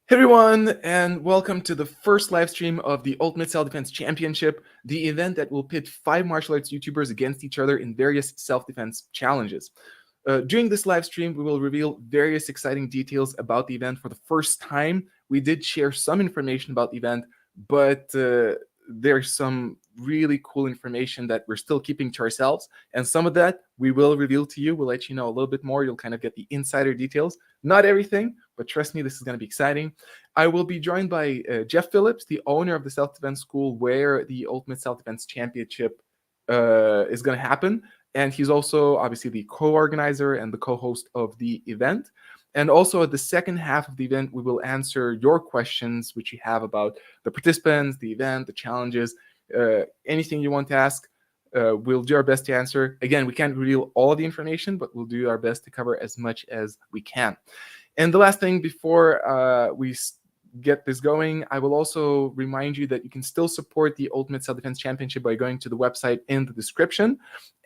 Hey everyone, and welcome to the first live stream of the Ultimate Self-Defense Championship, the event that will pit 5 martial arts YouTubers against each other in various self-defense challenges. During this live stream, we will reveal various exciting details about the event for the first time. We did share some information about the event, but there's some really cool information that we're still keeping to ourselves, and some of that we will reveal to you. We'll let you know a little bit more. You'll kind of get the insider details. Not everything, but trust me, this is going to be exciting. I will be joined by Jeff Phillips, the owner of the self-defense school where the Ultimate Self-Defense Championship is going to happen. And he's also obviously the co-organizer and the co-host of the event. And also at the second half of the event, we will answer your questions, which you have about the participants, the event, the challenges, anything you want to ask. We'll do our best to answer. Again, we can't reveal all of the information, but we'll do our best to cover as much as we can. And the last thing before we get this going, I will also remind you that you can still support the Ultimate Self-Defense Championship by going to the website in the description.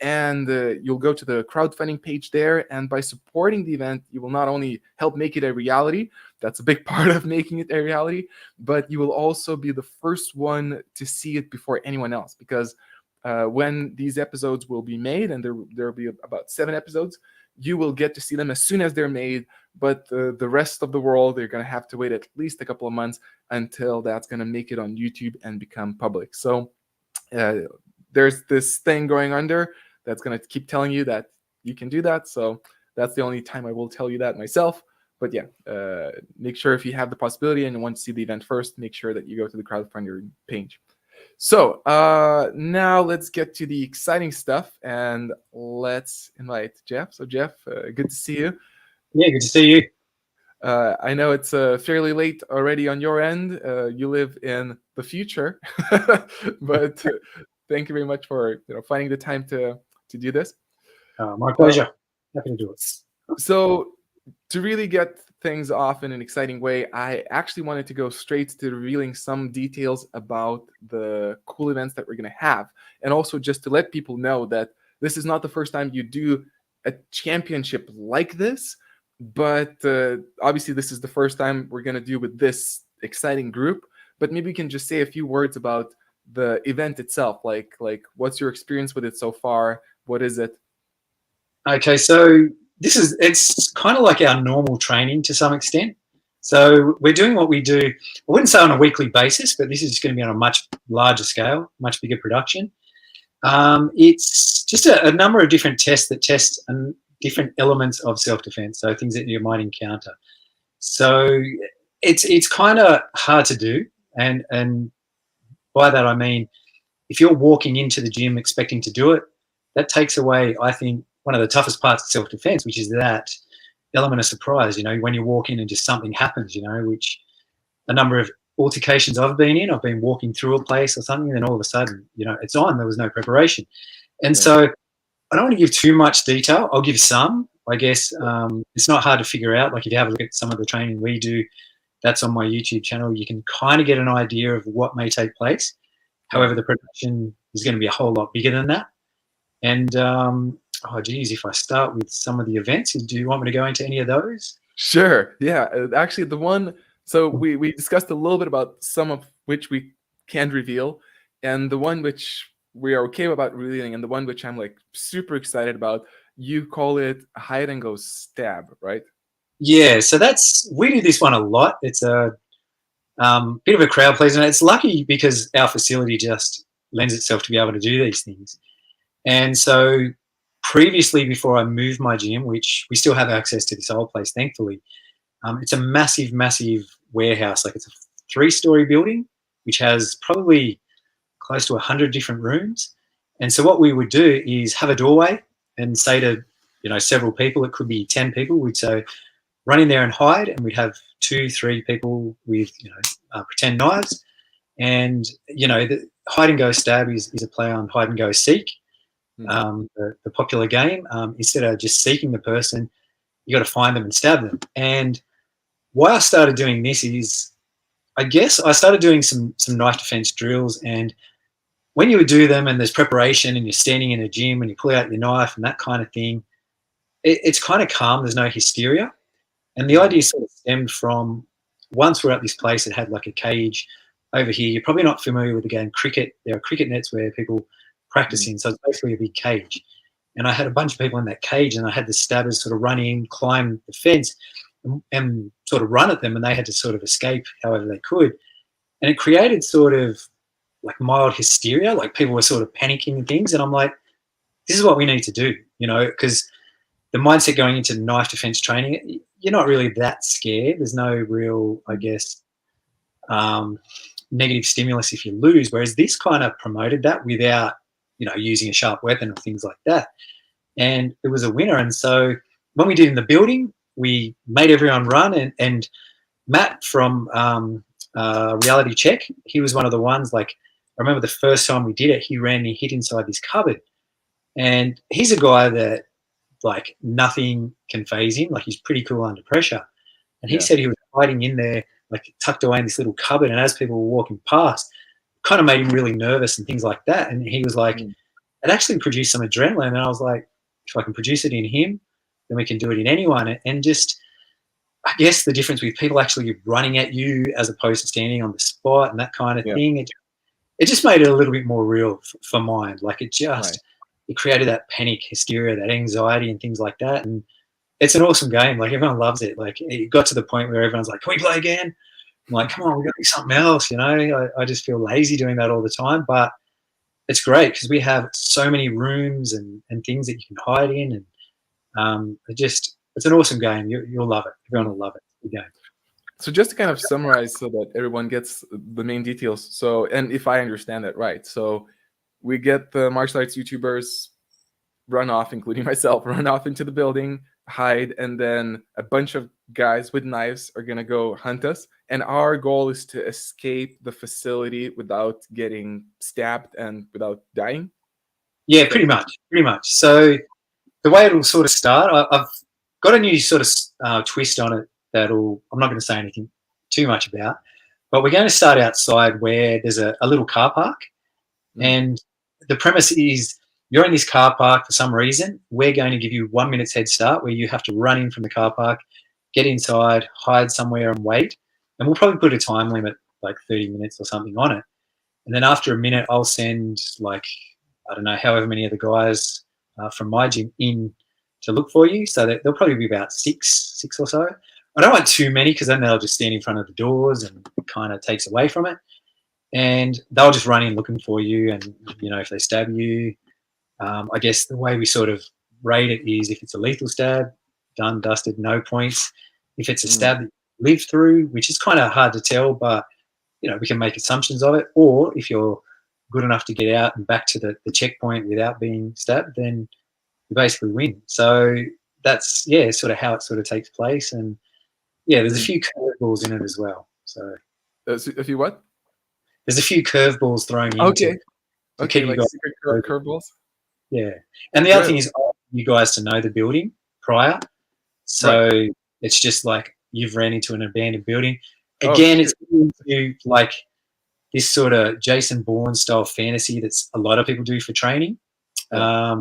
And you'll go to the crowdfunding page there. And by supporting the event, you will not only help make it a reality, that's a big part of making it a reality, but you will also be the first one to see it before anyone else. Because when these episodes will be made, and there will be about 7 episodes, you will get to see them as soon as they're made, but the rest of the world, they're going to have to wait at least a couple of months until that's going to make it on YouTube and become public. So there's this thing going on there that's going to keep telling you that you can do that. So that's the only time I will tell you that myself. But yeah, make sure if you have the possibility and you want to see the event first, make sure that you go to the crowdfunding page. So now let's get to the exciting stuff, and let's invite Jeff. So Jeff, good to see you. Yeah, good to see you. I know it's fairly late already on your end. You live in the future, but thank you very much for finding the time to do this. My pleasure. Happy to do it. So to really get things off in an exciting way, I actually wanted to go straight to revealing some details about the cool events that we're going to have. And also just to let people know that this is not the first time you do a championship like this, but obviously this is the first time we're going to do with this exciting group. But maybe we can just say a few words about the event itself. Like what's your experience with it so far? What is it? Okay, so it's kind of like our normal training to some extent. So we're doing what we do, I wouldn't say on a weekly basis, but this is going to be on a much larger scale, much bigger production. It's just a number of different tests that test different elements of self-defense, so things that you might encounter. So it's kind of hard to do, and by that I mean if you're walking into the gym expecting to do it, that takes away, I think, one of the toughest parts of self-defense, which is that element of surprise. When you walk in and just something happens, which a number of altercations I've been walking through a place or something, and then all of a sudden, it's on. There was no preparation. And so I don't want to give too much detail. I'll give some, I guess. It's not hard to figure out. Like if you have a look at some of the training we do, that's on my YouTube channel, you can kind of get an idea of what may take place. However, the production is going to be a whole lot bigger than that. And, oh, geez, if I start with some of the events, do you want me to go into any of those? Sure. Yeah. Actually, the one, so we discussed a little bit about some of which we can't reveal, and the one which we are okay about revealing, and the one which I'm like super excited about, you call it hide and go stab, right? Yeah. So we do this one a lot. It's a bit of a crowd pleaser. And it's lucky because our facility just lends itself to be able to do these things. And so previously, before I moved my gym, which we still have access to this old place, thankfully, it's a massive, massive warehouse. Like it's a 3-story building, which has probably close to 100 different rooms. And so what we would do is have a doorway and say to, several people, it could be 10 people, we'd say, run in there and hide. And we'd have 2-3 people with, pretend knives. And, the hide and go stab is a play on hide and go seek. The popular game. Instead of just seeking the person, you got to find them and stab them. And why I started doing this is, I guess I started doing some knife defense drills, and when you would do them and there's preparation and you're standing in a gym and you pull out your knife and that kind of thing, it's kind of calm. There's no hysteria. And the idea sort of stemmed from once we're at this place that had like a cage over here. You're probably not familiar with the game cricket. There are cricket nets where people practice in, so it's basically a big cage. And I had a bunch of people in that cage, and I had the stabbers sort of run in, climb the fence, and sort of run at them, and they had to sort of escape however they could. And it created sort of like mild hysteria, like people were sort of panicking and things. And I'm like, this is what we need to do, you know, because the mindset going into knife defense training, you're not really that scared. There's no real, I guess, negative stimulus if you lose. Whereas this kind of promoted that without, you know, using a sharp weapon or things like that. And it was a winner. And so when we did in the building, we made everyone run. And Matt from Reality Check, he was one of the ones, like, I remember the first time we did it, he ran and he hid inside this cupboard. And he's a guy that, like, nothing can phase him. Like, he's pretty cool under pressure. And he said he was hiding in there, like, tucked away in this little cupboard. And as people were walking past, kind of made him really nervous and things like that. And he was like, it actually produced some adrenaline. And I was like, if I can produce it in him, then we can do it in anyone. And just, I guess the difference with people actually running at you as opposed to standing on the spot and that kind of thing, it just made it a little bit more real for mind. Like, it just, it created that panic, hysteria, that anxiety and things like that. And it's an awesome game. Like, everyone loves it. Like, it got to the point where everyone's like, can we play again? I'm like, come on, we've got to do something else, you know? I just feel lazy doing that all the time. But it's great because we have so many rooms and things that you can hide in. And it's an awesome game. You'll love it. Everyone will love it. It's a good game. So just to kind of summarize so that everyone gets the main details. So, and if I understand that right, so we get the martial arts YouTubers run off, including myself, run off into the building, hide, and then a bunch of guys with knives are going to go hunt us. And our goal is to escape the facility without getting stabbed and without dying? Yeah, pretty much. So the way it'll sort of start, I've got a new sort of twist on it I'm not going to say anything too much about, but we're going to start outside where there's a little car park. And the premise is you're in this car park for some reason. We're going to give you 1 minute's head start where you have to run in from the car park, get inside, hide somewhere and wait. And we'll probably put a time limit, like 30 minutes or something on it. And then after a minute, I'll send, like, I don't know, however many of the guys from my gym in to look for you. So there'll probably be about six or so. I don't want too many because then they'll just stand in front of the doors and it kind of takes away from it. And they'll just run in looking for you. And, you know, if they stab you, I guess the way we sort of rate it is if it's a lethal stab, done, dusted, no points. If it's a stab that you live through, which is kind of hard to tell, but, you know, we can make assumptions of it. Or if you're good enough to get out and back to the checkpoint without being stabbed, then you basically win. So that's, sort of how it sort of takes place. And, there's a few curveballs in it as well. So a few what? There's a few curveballs thrown in. Okay, like secret curveballs? Yeah. And the other thing is I want you guys to know the building prior. So it's just like you've ran into an abandoned building. Again, it's into like this sort of Jason Bourne style fantasy that's a lot of people do for training. And,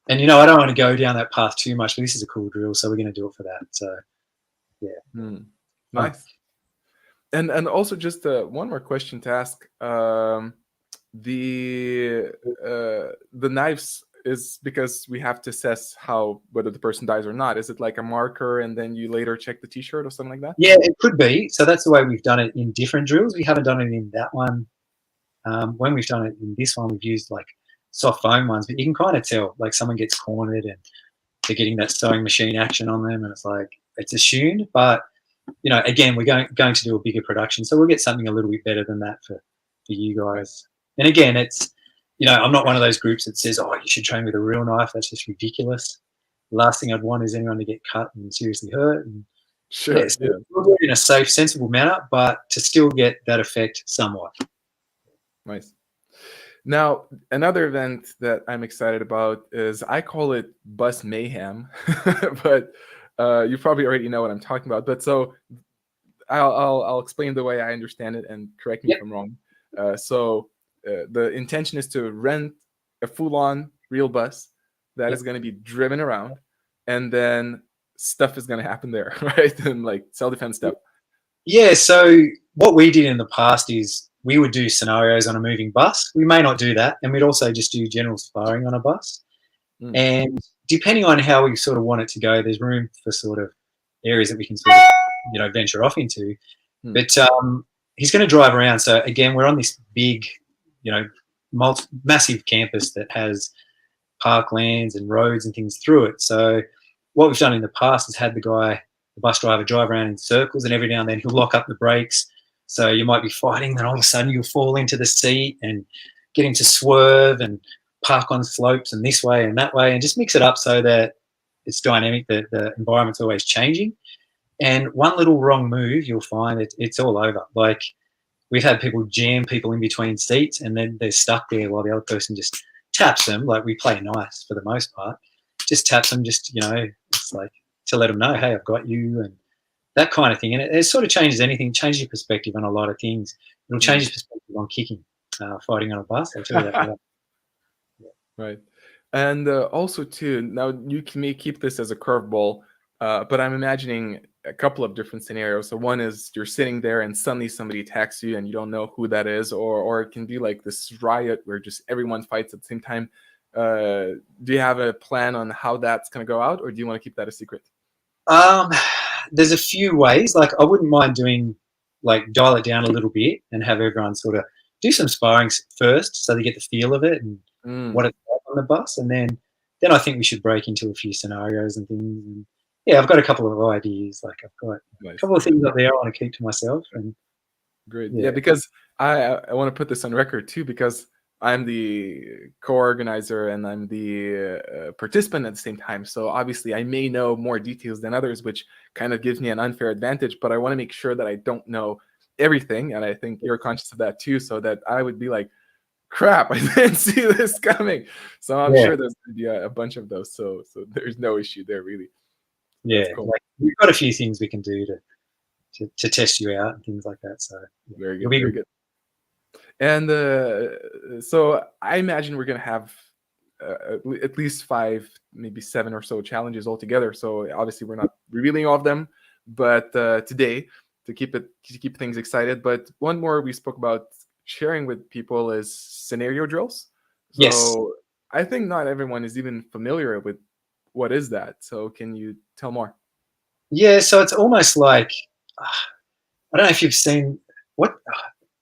you know, I don't want to go down that path too much, but this is a cool drill, so we're going to do it for that. So, nice. And also just one more question to ask. The knives is because we have to assess whether the person dies or not. Is it like a marker and then you later check the t-shirt or something like that? Yeah, it could be. So that's the way we've done it in different drills. We haven't done it in that one. When we've done it in this one, we've used like soft foam ones, but you can kind of tell, like, someone gets cornered and they're getting that sewing machine action on them, and it's like it's assumed. But, you know, again, we're going to do a bigger production, so we'll get something a little bit better than that for you guys. And again, it's, you know, I'm not one of those groups that says, oh, you should train with a real knife. That's just ridiculous. The last thing I'd want is anyone to get cut and seriously hurt. And we'll do it in a safe, sensible manner, but to still get that effect somewhat. Nice. Now, another event that I'm excited about is, I call it Bus Mayhem, but you probably already know what I'm talking about. But so I'll explain the way I understand it, and correct me if I'm wrong. So the intention is to rent a full-on real bus that is going to be driven around, and then stuff is going to happen there, right? And like self-defense stuff. Yeah, so what we did in the past is we would do scenarios on a moving bus. We may not do that, and we'd also just do general sparring on a bus. Mm. And depending on how we sort of want it to go, there's room for sort of areas that we can sort of, venture off into. Mm. But he's going to drive around. So again, we're on this big, massive campus that has parklands and roads and things through it. So what we've done in the past is had the bus driver, drive around in circles, and every now and then he'll lock up the brakes. So you might be fighting, then all of a sudden you'll fall into the seat and get him to swerve and park on slopes and this way and that way, and just mix it up so that it's dynamic, that the environment's always changing. And one little wrong move, you'll find it's all over. Like, we've had people jam people in between seats, and then they're stuck there while the other person just taps them. Like, we play nice for the most part, just taps them, just, it's like to let them know, hey, I've got you, and that kind of thing. And it sort of changes anything, changes your perspective on a lot of things. It'll change your perspective on kicking, fighting on a bus. I'll tell you that. Right. Right. And also, too, now may keep this as a curveball, but I'm imagining a couple of different scenarios. So one is you're sitting there and suddenly somebody attacks you and you don't know who that is, or it can be like this riot where just everyone fights at the same time. Do you have a plan on how that's going to go out, or do you want to keep that a secret? There's a few ways. Like, I wouldn't mind doing, like, dial it down a little bit and have everyone sort of do some sparring first so they get the feel of it and what it's like on the bus. And then I think we should break into a few scenarios and things. And yeah, I've got a couple of ideas. Like, I've got a couple of things up there I want to keep to myself. And great. Yeah, because I want to put this on record too, because I'm the co-organizer and I'm the participant at the same time. So obviously I may know more details than others, which kind of gives me an unfair advantage, but I want to make sure that I don't know everything. And I think you're conscious of that too, so that I would be like, crap, I didn't see this coming. So I'm sure there's going to be a bunch of those. So there's no issue there, really. Yeah, cool. Like, we've got a few things we can do to test you out and things like that. So very good, very good. And so I imagine we're going to have at least 5, maybe 7 or so challenges altogether. So obviously we're not revealing all of them, but today to keep things excited. But one more we spoke about sharing with people is scenario drills. So yes. I think not everyone is even familiar with what is that. So can you tell more? Yeah, so it's almost like, I don't know if you've seen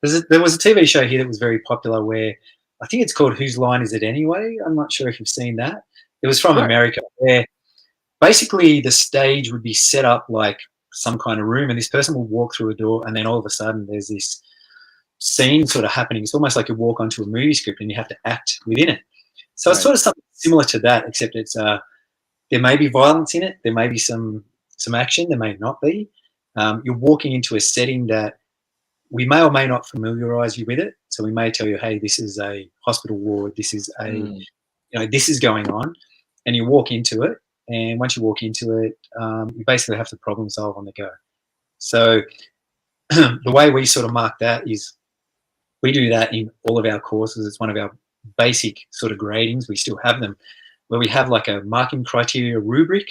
there was a TV show here that was very popular where I think it's called Whose Line Is It Anyway? I'm not sure if you've seen that. It was from America, where basically the stage would be set up like some kind of room, and this person will walk through a door, and then all of a sudden there's this scene sort of happening. It's almost like you walk onto a movie script and you have to act within it. So it's sort of something similar to that, except it's there may be violence in it, there may be some action, there may not be. You're walking into a setting that we may or may not familiarize you with it. So we may tell you, hey, this is a hospital ward, this is this is going on, and you walk into it. And once you walk into it, you basically have to problem solve on the go. So the way we sort of mark that is we do that in all of our courses. It's one of our basic sort of gradings. We still have them, where we have like a marking criteria rubric,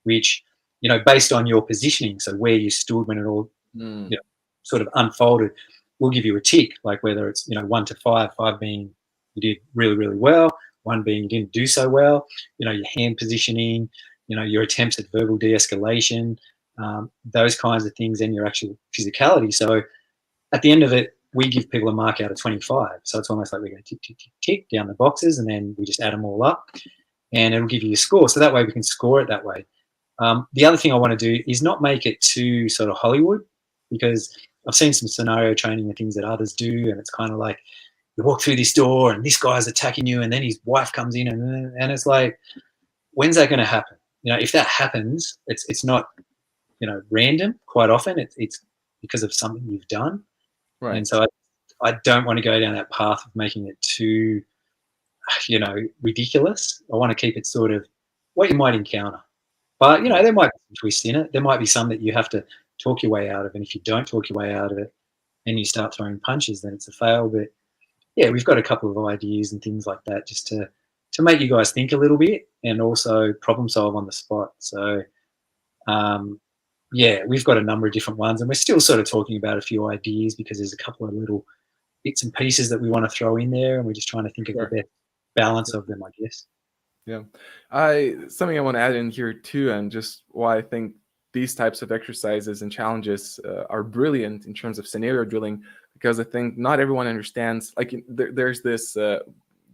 which, based on your positioning, so where you stood when it all sort of unfolded, we'll give you a tick, like whether it's 1 to 5, 5 being you did really, really well, 1 being you didn't do so well, your hand positioning, your attempts at verbal de-escalation, those kinds of things, and your actual physicality. So at the end of it, we give people a mark out of 25. So it's almost like we're going to tick, tick, tick, tick down the boxes, and then we just add them all up, and it'll give you a score. So that way we can score it that way. The other thing I want to do is not make it too sort of Hollywood, because I've seen some scenario training and things that others do, and it's kind of like you walk through this door and this guy's attacking you, and then his wife comes in, and it's like, when's that going to happen? If that happens, it's not random. Quite often, it's because of something you've done. Right. And so I don't want to go down that path of making it too, ridiculous. I want to keep it sort of what you might encounter. But, there might be some twists in it. There might be some that you have to talk your way out of. And if you don't talk your way out of it and you start throwing punches, then it's a fail. But, yeah, we've got a couple of ideas and things like that just to make you guys think a little bit and also problem solve on the spot. So, Yeah, we've got a number of different ones, and we're still sort of talking about a few ideas because there's a couple of little bits and pieces that we want to throw in there, and we're just trying to think of the Sure. best balance of them, I guess. Yeah. I something I want to add in here too, and just why I think these types of exercises and challenges are brilliant in terms of scenario drilling, because I think not everyone understands. Like there's this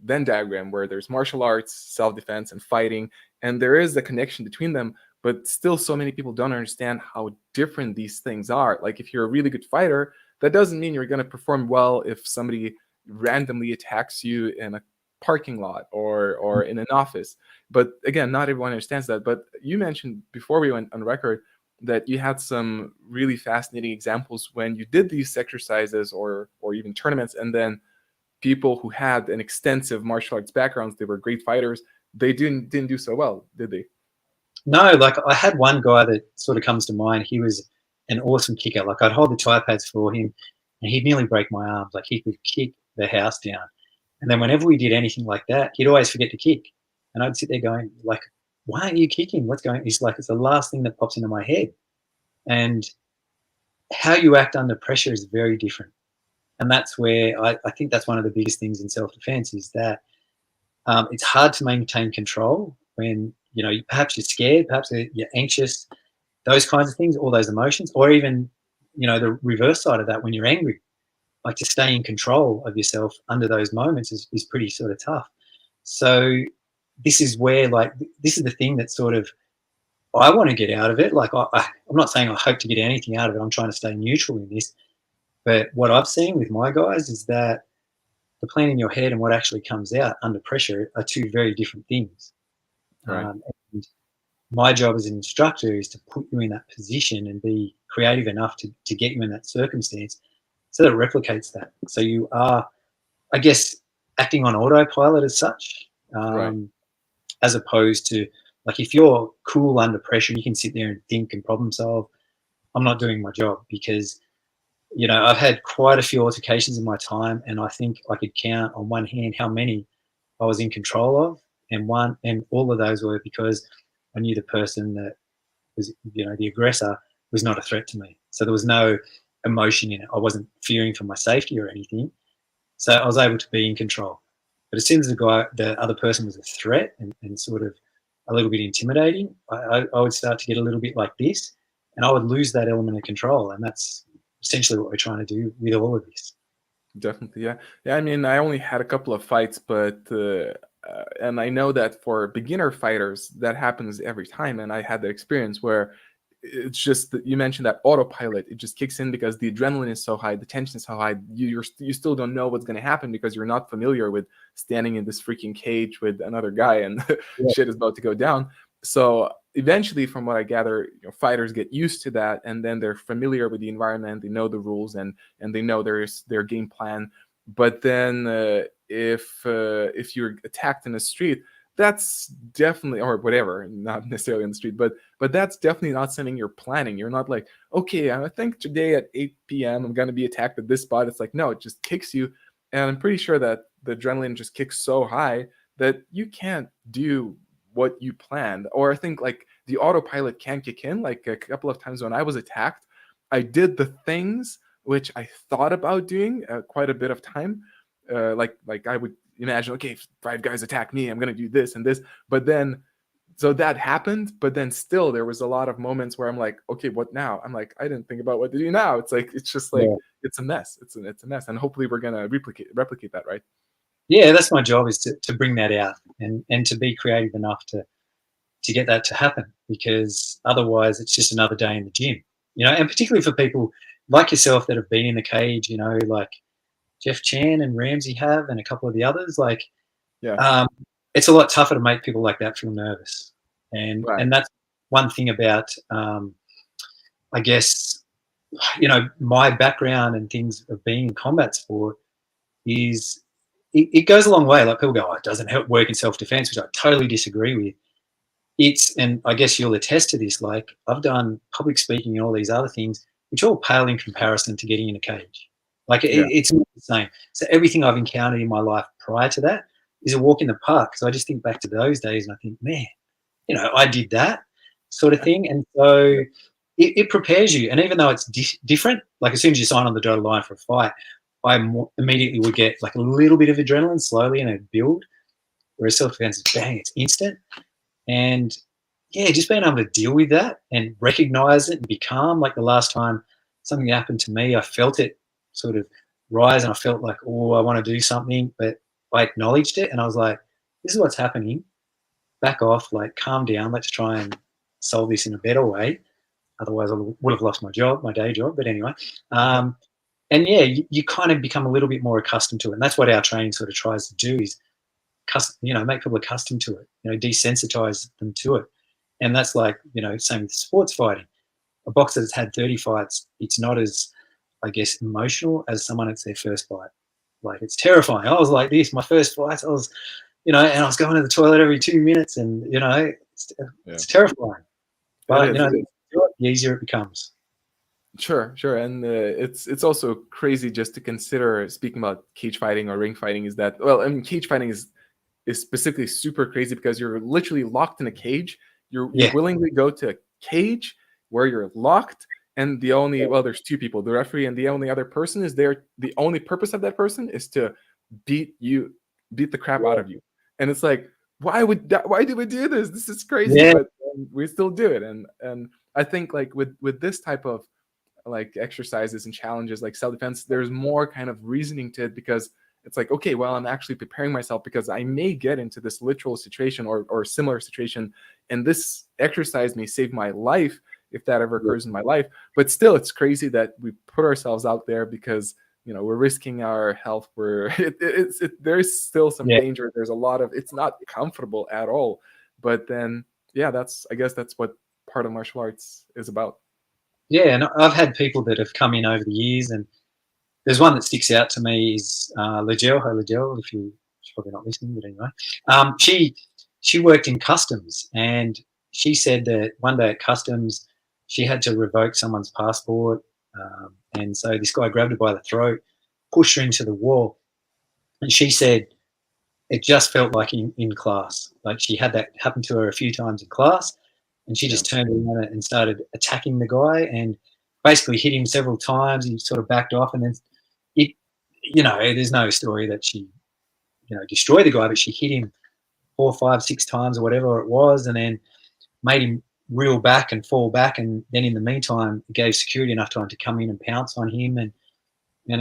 Venn diagram where there's martial arts, self-defense, and fighting, and there is a connection between them. But still, so many people don't understand how different these things are. Like if you're a really good fighter, that doesn't mean you're going to perform well if somebody randomly attacks you in a parking lot or in an office. But again, not everyone understands that. But you mentioned before we went on record that you had some really fascinating examples when you did these exercises or even tournaments, and then people who had an extensive martial arts backgrounds, they were great fighters, they didn't do so well, did they? No, like I had one guy that sort of comes to mind. He was an awesome kicker. Like I'd hold the tie pads for him, and he'd nearly break my arms. Like he could kick the house down. And then whenever we did anything like that, he'd always forget to kick. And I'd sit there going, like, why aren't you kicking? What's going on? He's like, it's the last thing that pops into my head. And how you act under pressure is very different. And that's where I think that's one of the biggest things in self-defense is that it's hard to maintain control when, you know, perhaps you're scared, perhaps you're anxious, those kinds of things, all those emotions, or even, you know, the reverse side of that when you're angry. Like to stay in control of yourself under those moments is pretty sort of tough. So this is where, like, this is the thing that sort of I want to get out of it. Like, I'm not saying I hope to get anything out of it. I'm trying to stay neutral in this. But what I've seen with my guys is that the plan in your head and what actually comes out under pressure are two very different things. Right. And my job as an instructor is to put you in that position and be creative enough to get you in that circumstance so that it replicates that. So you are, I guess, acting on autopilot as such, Right. as opposed to, like, if you're cool under pressure, you can sit there and think and problem solve. I'm not doing my job because, you know, I've had quite a few altercations in my time, and I think I could count on one hand how many I was in control of, and all of those were because I knew the person that was, you know, the aggressor was not a threat to me. So there was no emotion in it. I wasn't fearing for my safety or anything. So I was able to be in control. But as soon as the other person was a threat and sort of a little bit intimidating, I would start to get a little bit like this, and I would lose that element of control. And that's essentially what we're trying to do with all of this. Definitely, yeah. Yeah, I mean, I only had a couple of fights, but and I know that for beginner fighters, that happens every time. And I had the experience where it's just that you mentioned that autopilot. It just kicks in because the adrenaline is so high, the tension is so high. You still don't know what's going to happen because you're not familiar with standing in this freaking cage with another guy and Yeah. shit is about to go down. So eventually, from what I gather, fighters get used to that, and then they're familiar with the environment. They know the rules, and they know their game plan. But then if you're attacked in the street, that's definitely, or whatever, not necessarily in the street, but that's definitely not something you're planning. You're not like, okay, I think today at 8 p.m. I'm going to be attacked at this spot. It's like, no, it just kicks you. And I'm pretty sure that the adrenaline just kicks so high that you can't do what you planned. Or I think like the autopilot can kick in. Like a couple of times when I was attacked, I did the things which I thought about doing quite a bit of time. Like I would imagine, okay, if 5 guys attack me, I'm going to do this and this. But then, so that happened. But then still, there was a lot of moments where I'm like, okay, what now? I'm like, I didn't think about what to do now. It's like, it's just like, Yeah. it's a mess. It's a mess. And hopefully we're going to replicate that, right? Yeah, that's my job, is to bring that out and to be creative enough to get that to happen, because otherwise it's just another day in the gym, you know. And particularly for people like yourself that have been in the cage, you know, like Jeff Chan and Ramsey have, and a couple of the others, like, Yeah. um, it's a lot tougher to make people like that feel nervous. Right. And that's one thing about, I guess, you know, my background and things of being in combat sport is it goes a long way. Like people go, oh, it doesn't help work in self-defense, which I totally disagree with. And I guess you'll attest to this, like I've done public speaking and all these other things, which all pale in comparison to getting in a cage. Like Yeah. it's not the same. So everything I've encountered in my life prior to that is a walk in the park. So I just think back to those days and I think, man, you know, I did that sort of thing. And so Yeah. it prepares you. And even though it's different, like as soon as you sign on the dotted line for a fight, I immediately would get like a little bit of adrenaline slowly and it build. Whereas self-defense is bang, it's instant. And yeah, just being able to deal with that and recognize it and be calm. Like the last time something happened to me, I felt it sort of rise and I felt like, oh, I want to do something, but I acknowledged it and I was like, this is what's happening. Back off, like calm down. Let's try and solve this in a better way. Otherwise, I would have lost my job, my day job. But anyway, and yeah, you kind of become a little bit more accustomed to it. And that's what our training sort of tries to do is, make people accustomed to it, desensitize them to it. And that's like, same with sports fighting. A boxer that's had 30 fights, it's not as, I guess, emotional as someone that's their first fight. Like, it's terrifying. I was like this, my first fight, I was, and I was going to the toilet every 2 minutes and, it's terrifying. But, the easier it becomes. Sure. And it's also crazy just to consider, speaking about cage fighting or ring fighting, is that, well, I mean, cage fighting is specifically super crazy because you're literally locked in a cage. You willingly go to a cage where you're locked, and there's two people, the referee and the only other person is there. The only purpose of that person is to beat the crap out of you. And it's like, why do we do this? This is crazy, but we still do it. And I think like with this type of like exercises and challenges like self-defense, there's more kind of reasoning to it, because it's like, okay, well, I'm actually preparing myself because I may get into this literal situation or similar situation, and this exercise may save my life if that ever occurs in my life. But still, it's crazy that we put ourselves out there because we're risking our health. There's still some danger. There's a lot of, it's not comfortable at all. But then, I guess that's what part of martial arts is about. Yeah, and I've had people that have come in over the years, and there's one that sticks out to me is Lejel. Hi, Lejel, if she's probably not listening, but anyway. She worked in customs, and she said that one day at customs, she had to revoke someone's passport, and so this guy grabbed her by the throat, pushed her into the wall, and she said it just felt like in class. Like she had that happen to her a few times in class, and she just turned around and started attacking the guy and basically hit him several times. He sort of backed off, and then there's no story that she, destroyed the guy, but she hit him 4, 5, 6 times or whatever it was, and then made him reel back and fall back. And then in the meantime, it gave security enough time to come in and pounce on him. And I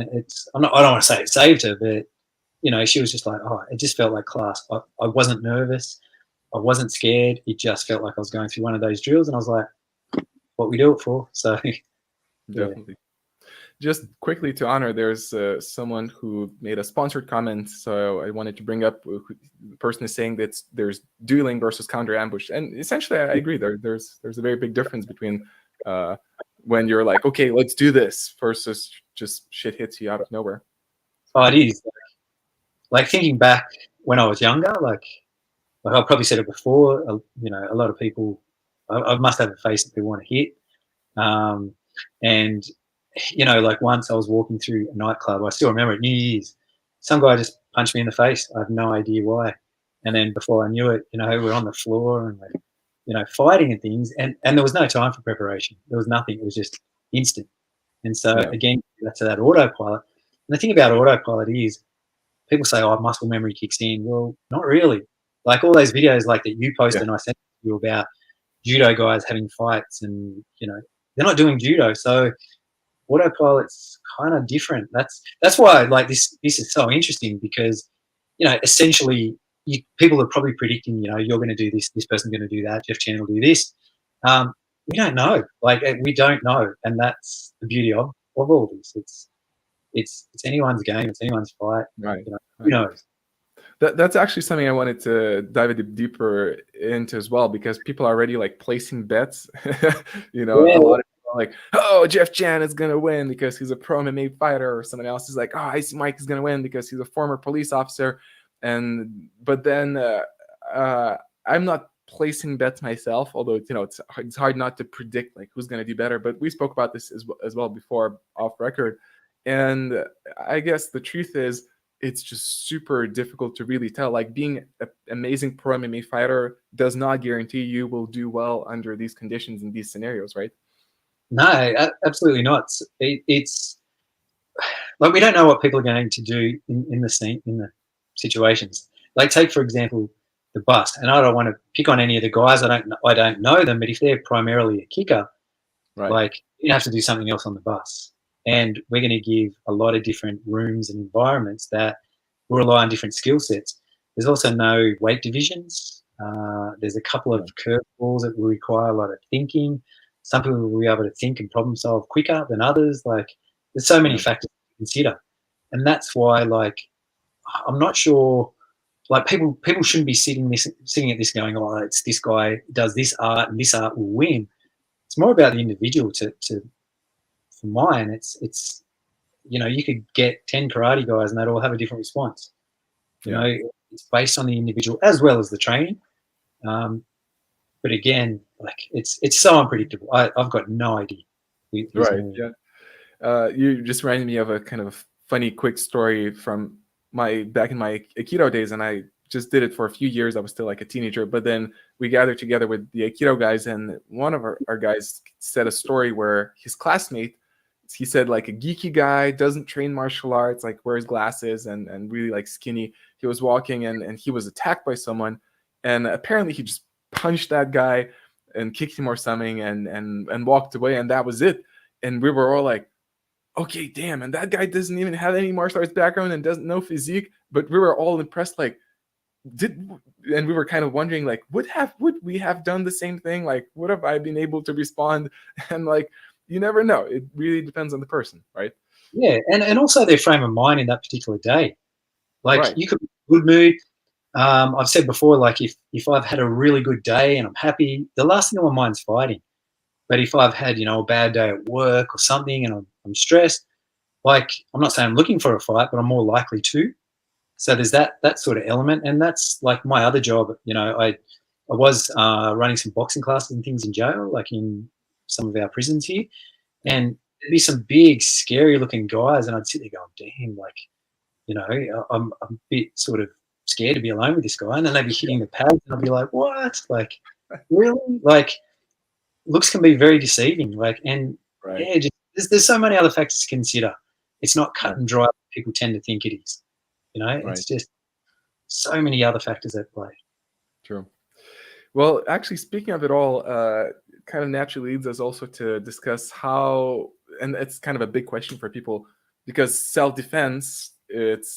don't want to say it saved her, but she was just like, oh, it just felt like class. I wasn't nervous. I wasn't scared. It just felt like I was going through one of those drills, and I was like, what we do it for. So definitely. Just quickly to honor, there's someone who made a sponsored comment, so I wanted to bring up. The person is saying that there's dueling versus counter ambush, and essentially I agree. There's a very big difference between when you're like, okay, let's do this, versus just shit hits you out of nowhere. Oh, it is. Like thinking back when I was younger, like I probably said it before, a lot of people, I must have a face that they want to hit. And, like once I was walking through a nightclub, I still remember it, New Year's, some guy just punched me in the face. I have no idea why. And then before I knew it, we're on the floor and we're, fighting and things. And there was no time for preparation. There was nothing. It was just instant. And so again, that's that autopilot. And the thing about autopilot is people say, oh, muscle memory kicks in. Well, not really. Like all those videos like that you posted and I sent you about judo guys having fights and, they're not doing judo. So autopilot's kind of different. That's why like this is so interesting because, essentially people are probably predicting, you're going to do this person's going to do that, Jeff Chan will do this. We don't know. Like we don't know. And that's the beauty of all this. It's anyone's game. It's anyone's fight. Right. Who knows? That's actually something I wanted to dive a bit deeper into as well, because people are already like placing bets. A lot of people are like, oh, Jeff Chan is gonna win because he's a pro MMA fighter, or someone else is like, oh, Icy Mike is gonna win because he's a former police officer. But then I'm not placing bets myself, although it's hard not to predict like who's gonna do better. But we spoke about this as well before off record, and I guess the truth is, it's just super difficult to really tell. Like being an amazing pro MMA fighter does not guarantee you will do well under these conditions in these scenarios, right? No, absolutely not. It's like we don't know what people are going to do in the scene, in the situations. Like take for example the bus, and I don't want to pick on any of the guys. I don't know them, but if they're primarily a kicker, Right. like you have to do something else on the bus, and we're going to give a lot of different rooms and environments that will rely on different skill sets. There's also no weight divisions. There's a couple of Yeah. curveballs that will require a lot of thinking. Some people will be able to think and problem solve quicker than others. Like there's so many Right. factors to consider, and that's why like I'm not sure. Like people shouldn't be sitting at this going, oh, it's this guy does this art and this art will win. It's more about the individual. To for mine, it's you know you could get 10 karate guys and they'd all have a different response. You Yeah. know, it's based on the individual as well as the training. Um, but again, like it's so unpredictable. I've got no idea who's Right. going to win. Yeah. You just reminded me of a kind of funny, quick story from my back in my Aikido days, and I just did it for a few years. I was still like a teenager, but then we gathered together with the Aikido guys, and one of our guys said a story where his classmate, he said like a geeky guy, doesn't train martial arts, like wears glasses and really like skinny. He was walking and he was attacked by someone, and apparently he just punched that guy and kicked him or something, and walked away, and that was it. And we were all like, okay, damn, and that guy doesn't even have any martial arts background and doesn't know physique, but we were all impressed, like, did and we were kind of wondering, like, would we have done the same thing? Like, would have I been able to respond? And like, you never know. It really depends on the person, right? Yeah, and also their frame of mind in that particular day. Like Right. you could be in a good mood. I've said before, like if I've had a really good day and I'm happy, the last thing on my mind's fighting. But if I've had a bad day at work or something and I'm stressed, like I'm not saying I'm looking for a fight, but I'm more likely to. So there's that sort of element, and that's like my other job. I was running some boxing classes and things in jail, like in some of our prisons here, Yeah. and there'd be some big, scary looking guys, and I'd sit there going, "Damn, like I'm a bit sort of scared to be alone with this guy." And then they'd be hitting the pads, and I'd be like, "What? Like, really? Like, looks can be very deceiving. Like, and Right. yeah, just, there's so many other factors to consider. It's not cut Right. and dry like people tend to think it is. Right. It's just so many other factors at play. True. Well, actually, speaking of it all, kind of naturally leads us also to discuss how, and it's kind of a big question for people because self-defense,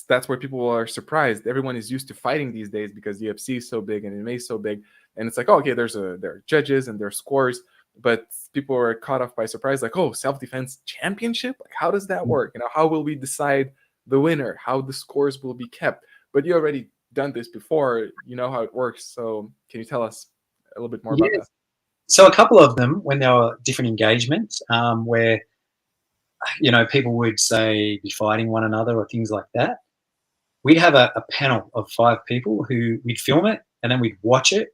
that's where people are surprised. Everyone is used to fighting these days because the UFC is so big and MMA is so big, and it's like, oh, okay, there are judges and there are scores, but people are caught off by surprise, like, oh, self-defense championship, like how does that work? How will we decide the winner? How the scores will be kept? But you already done this before, you know how it works. So can you tell us a little bit more about that? Yes. So a couple of them, when there were different engagements, where people would say be fighting one another or things like that, we'd have a panel of 5 people who we'd film it and then we'd watch it,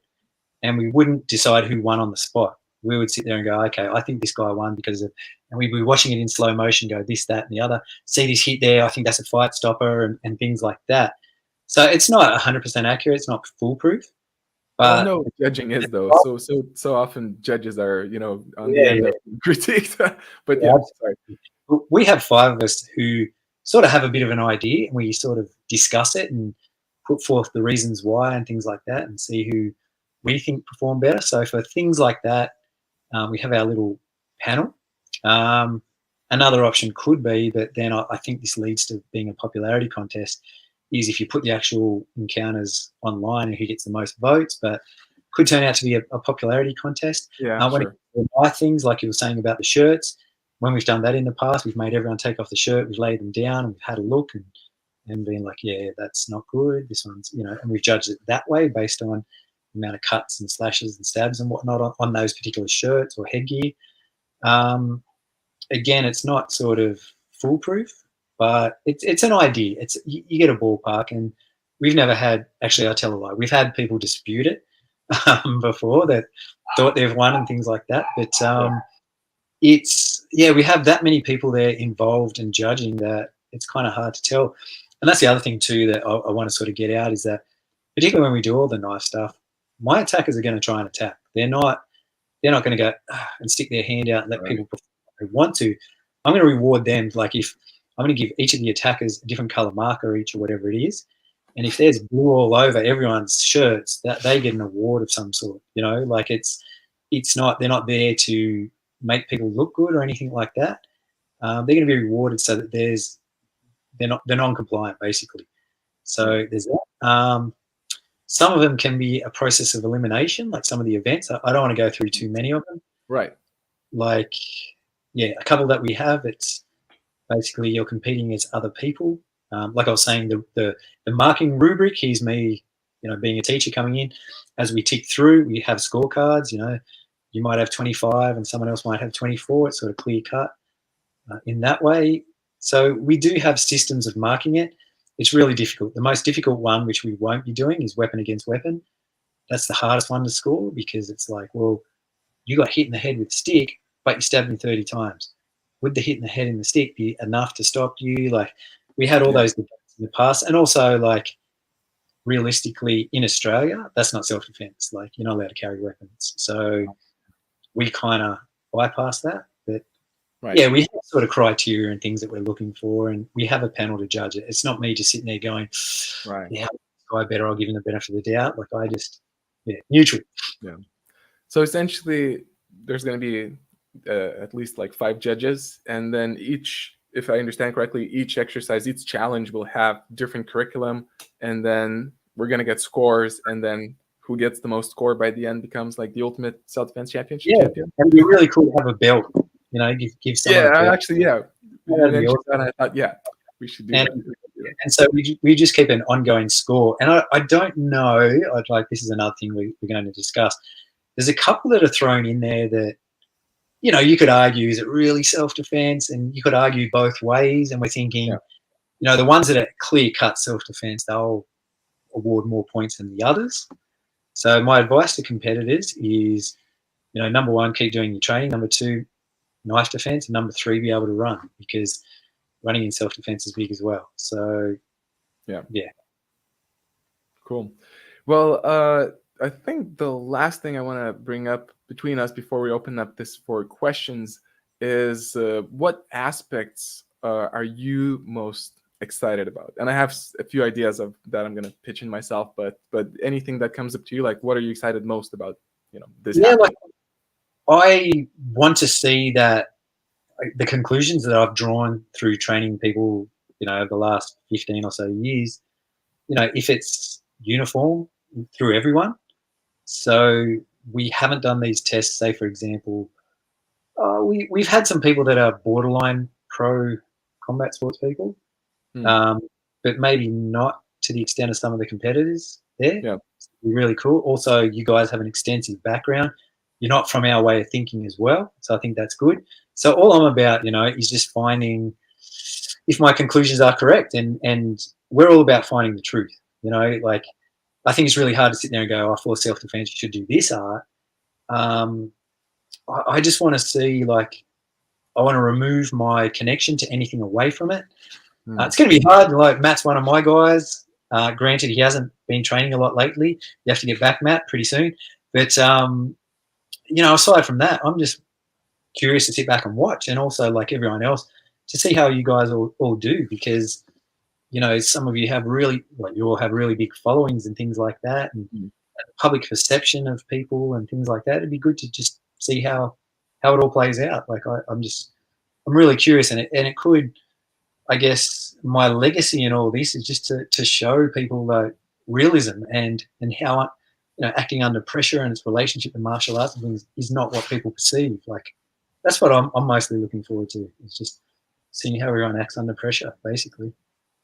and we wouldn't decide who won on the spot. We would sit there and go, okay, I think this guy won because of, and we'd be watching it in slow motion, go this, that, and the other. See this hit there, I think that's a fight stopper, and things like that. So it's not 100% accurate. It's not foolproof, Well, but no, judging is though. So often judges are, on the yeah, end yeah, of critiques. But yeah, yeah, sorry. absolutely. We have 5 of us who sort of have a bit of an idea, and we sort of discuss it and put forth the reasons why and things like that, and see who we think perform better. So for things like that, we have our little panel. Um, Another option could be, but then I think this leads to being a popularity contest, is if you put the actual encounters online and who gets the most votes, but could turn out to be a popularity contest. Yeah, When it sure. comes to buy things, like you were saying about the shirts, when we've done that in the past, we've made everyone take off the shirt, we've laid them down, and we've had a look and been like, yeah, that's not good. This one's, and we've judged it that way based on the amount of cuts and slashes and stabs and whatnot on those particular shirts or headgear. Um, Again, it's not sort of foolproof, but it's an idea. It's you get a ballpark, and we've never had. Actually, I tell a lie. We've had people dispute it before that thought they've won and things like that. But Yeah. it's we have that many people there involved in judging that it's kind of hard to tell. And that's the other thing too that I want to sort of get out is that, particularly when we do all the knife stuff, my attackers are going to try and attack. they're not going to go and stick their hand out and let people perform who want to. I'm going to reward them. Like if I'm going to give each of the attackers a different color marker each or whatever it is. And if there's blue all over everyone's shirts, that they get an award of some sort, you know, like it's not, they're not there to make people look good or anything like that. They're going to be rewarded so that they're non-compliant basically. So there's that. Some of them can be a process of elimination, like some of the events. I don't want to go through too many of them. Right. Like, yeah, a couple that we have, it's basically you're competing as other people. Like I was saying, the marking rubric, here's me, you know, being a teacher coming in. As we tick through, we have scorecards, you know, you might have 25 and someone else might have 24. It's sort of clear cut in that way. So we do have systems of marking it. It's really difficult. The most difficult one, which we won't be doing, is weapon against weapon. That's the hardest one to score because it's like, well, you got hit in the head with a stick, but you stabbed me 30 times. Would the hit in the head and the stick be enough to stop you? Like, we had all those debates in the past. And also, like, realistically, in Australia, that's not self-defense. Like, you're not allowed to carry weapons. So we kind of bypass that. But, yeah, we have sort of criteria and things that we're looking for, and we have a panel to judge it. It's not me just sitting there going, yeah, guy better, I'll give him the benefit of the doubt. Like, I just, neutral. Yeah. So essentially, there's going to be at least like 5 judges, and then each, if I understand correctly, each exercise, each challenge will have different curriculum, and then we're going to get scores, and then who gets the most score by the end becomes like the ultimate self-defense championship champion. And it'd be really cool to have a belt, you know, give someone a belt. Actually, I thought, we should do that. And so we just keep an ongoing score. And I don't know, this is another thing we're going to discuss. There's a couple that are thrown in there that, you know, you could argue, is it really self-defense? And you could argue both ways. And we're thinking, you know, the ones that are clear-cut self-defense, they'll award more points than the others. So my advice to competitors is, you know, number 1, keep doing your training. Number 2, knife defense. And number 3, be able to run, because running in self-defense is big as well. So, yeah. Cool. Well, I think the last thing I want to bring up between us before we open up this for questions is what aspects are you most excited about? And I have a few ideas of that I'm going to pitch in myself, but anything that comes up to you, like what are you excited most about, you know, this happening? Like, I want to see that the conclusions that I've drawn through training people, you know, over the last 15 or so years, you know, if it's uniform through everyone. So we haven't done these tests, say, for example, we've had some people that are borderline pro combat sports people, but maybe not to the extent of some of the competitors there. Yeah. It's really cool. Also, you guys have an extensive background. You're not from our way of thinking as well. So I think that's good. So all I'm about, you know, is just finding if my conclusions are correct. And we're all about finding the truth, you know, like, I think it's really hard to sit there and go, oh, for self-defense, you should do this art. I just want to see, like, I want to remove my connection to anything away from it. It's going to be hard. Like, Matt's one of my guys. Granted, he hasn't been training a lot lately. You have to get back, Matt, pretty soon. But, you know, aside from that, I'm just curious to sit back and watch, and also, like everyone else, to see how you guys all do, because, you know, some of you have really, like, you all have really big followings and things like that, and public perception of people and things like that. It'd be good to just see how it all plays out. Like, I'm really curious, and it could, I guess, my legacy in all this is just to show people that realism and how, you know, acting under pressure and its relationship to martial arts and things is not what people perceive. Like, that's what I'm mostly looking forward to. It's just seeing how everyone acts under pressure, basically.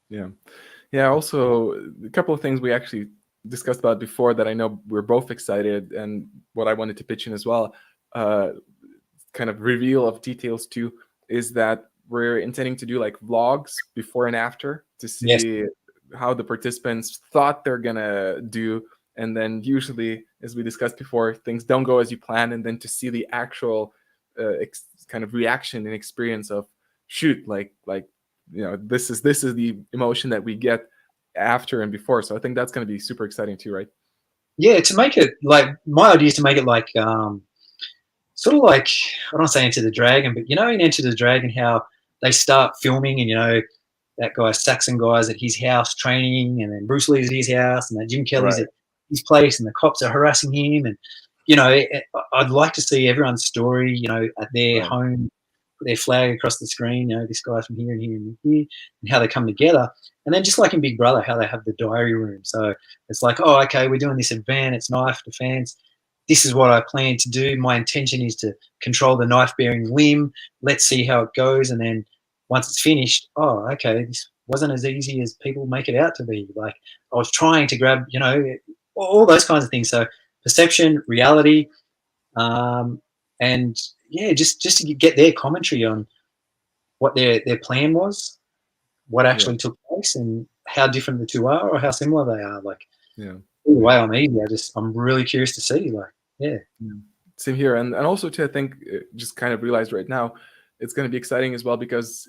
Yeah. Also, a couple of things we actually discussed about before that I know we're both excited, and what I wanted to pitch in as well, kind of reveal of details too, is that we're intending to do like vlogs before and after to see how the participants thought they're gonna do, and then usually, as we discussed before, things don't go as you plan, and then to see the actual kind of reaction and experience of, shoot, like you know, this is the emotion that we get after and before. So I think that's going to be super exciting too, right? Yeah, to make it, like, my idea is to make it like sort of like, I don't want to say Enter the Dragon, but in Enter the Dragon, how they start filming and that guy Saxon guy's at his house training, and then Bruce Lee's at his house, and then Jim Kelly's Right. at his place, and the cops are harassing him, and I'd like to see everyone's story, at their Right. home, put their flag across the screen, this guy's from here and here and here, and how they come together. And then just like in Big Brother, how they have the diary room. So it's like, oh, okay, we're doing this event, it's knife defense. This is what I plan to do. My intention is to control the knife-bearing limb. Let's see how it goes. And then once it's finished, oh, okay, this wasn't as easy as people make it out to be. Like, I was trying to grab, all those kinds of things. So perception, reality, and yeah, just to get their commentary on what their plan was, what actually took place, and how different the two are, or how similar they are. Like, Yeah. either way, I'm easy. I'm really curious to see. Like, yeah. Same here, and also too, I think just kind of realized right now, it's going to be exciting as well because,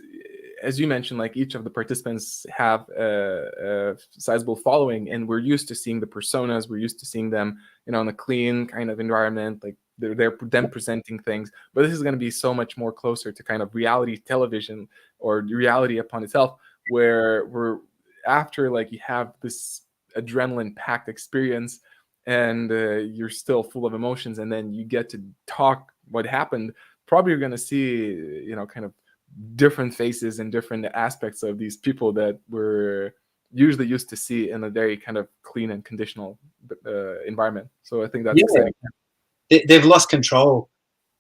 as you mentioned, like each of the participants have a sizable following, and we're used to seeing the personas. We're used to seeing them, in a clean kind of environment, like they're them presenting things. But this is going to be so much more closer to kind of reality television or reality upon itself, where we're after like you have this adrenaline-packed experience, and you're still full of emotions, and then you get to talk what happened. Probably you're going to see, kind of different faces and different aspects of these people that we're usually used to see in a very kind of clean and conditional environment. So I think that's exciting. They've lost control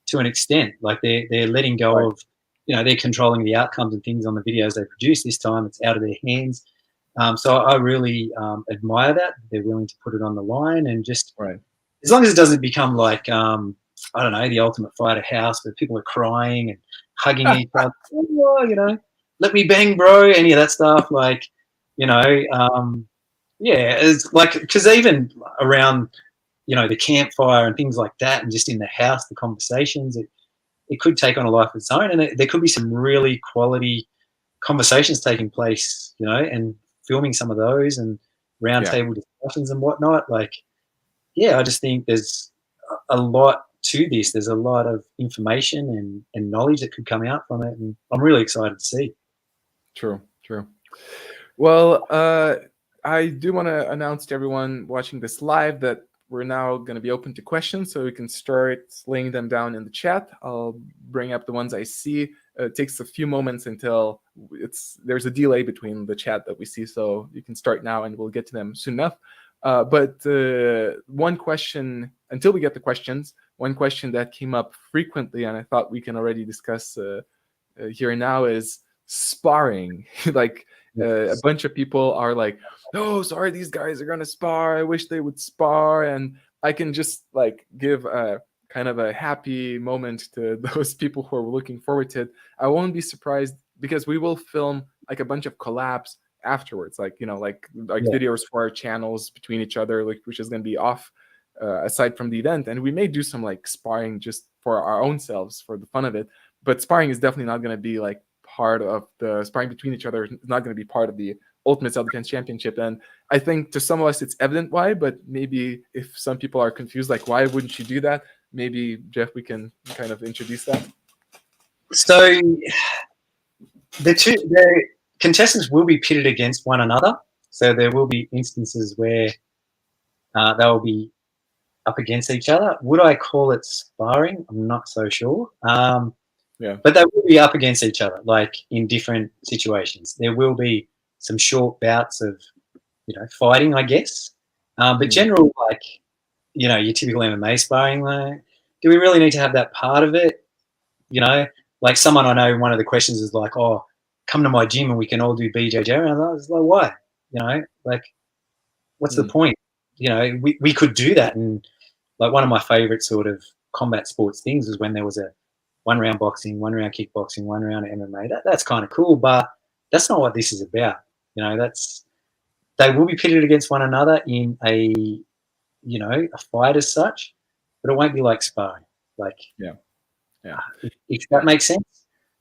to an extent. Like they're letting go Right. of, they're controlling the outcomes and things on the videos they produce. This time it's out of their hands. So I really admire that. They're willing to put it on the line, and just Right. as long as it doesn't become like, I don't know, the Ultimate Fighter house where people are crying and hugging each other, oh, let me bang, bro, any of that stuff. Like, yeah, it's like, because even around, the campfire and things like that, and just in the house, the conversations, it could take on a life of its own, and there could be some really quality conversations taking place, and filming some of those, and roundtable discussions and whatnot. Like, yeah, I just think there's a lot to this. There's a lot of information and knowledge that could come out from it, and I'm really excited to see. True. Well, I do want to announce to everyone watching this live that we're now going to be open to questions, so we can start laying them down in the chat. I'll bring up the ones I see. It takes a few moments until there's a delay between the chat that we see, so you can start now and we'll get to them soon enough. But one question, until we get the questions, one question that came up frequently, and I thought we can already discuss here and now, is sparring. Like a bunch of people are like, "Oh, sorry, these guys are gonna spar. I wish they would spar." And I can just like give a kind of a happy moment to those people who are looking forward to it. I won't be surprised because we will film like a bunch of collabs afterwards, like videos for our channels between each other, like which is going to be off aside from the event, and we may do some like sparring just for our own selves for the fun of it. But sparring is definitely not going to be like part of the sparring between each other. It's not going to be part of the Ultimate Self-Defense Championship. And I think to some of us it's evident why, but maybe if some people are confused, like why wouldn't you do that? Maybe Jeff, we can kind of introduce that. So the contestants will be pitted against one another. So there will be instances where they will be up against each other. Would I call it sparring? I'm not so sure. But they will be up against each other, like in different situations. There will be some short bouts of, fighting, I guess. But general, like, your typical MMA sparring, like, do we really need to have that part of it? Like someone I know, one of the questions is like, oh, come to my gym and we can all do BJJ. And I was like, why? Like, what's the point? We could do that. And like one of my favorite sort of combat sports things was when there was a 1 round boxing, 1 round kickboxing, 1 round MMA. That's kind of cool, but that's not what this is about. They will be pitted against one another in a fight as such, but it won't be like sparring. Like, if that makes sense.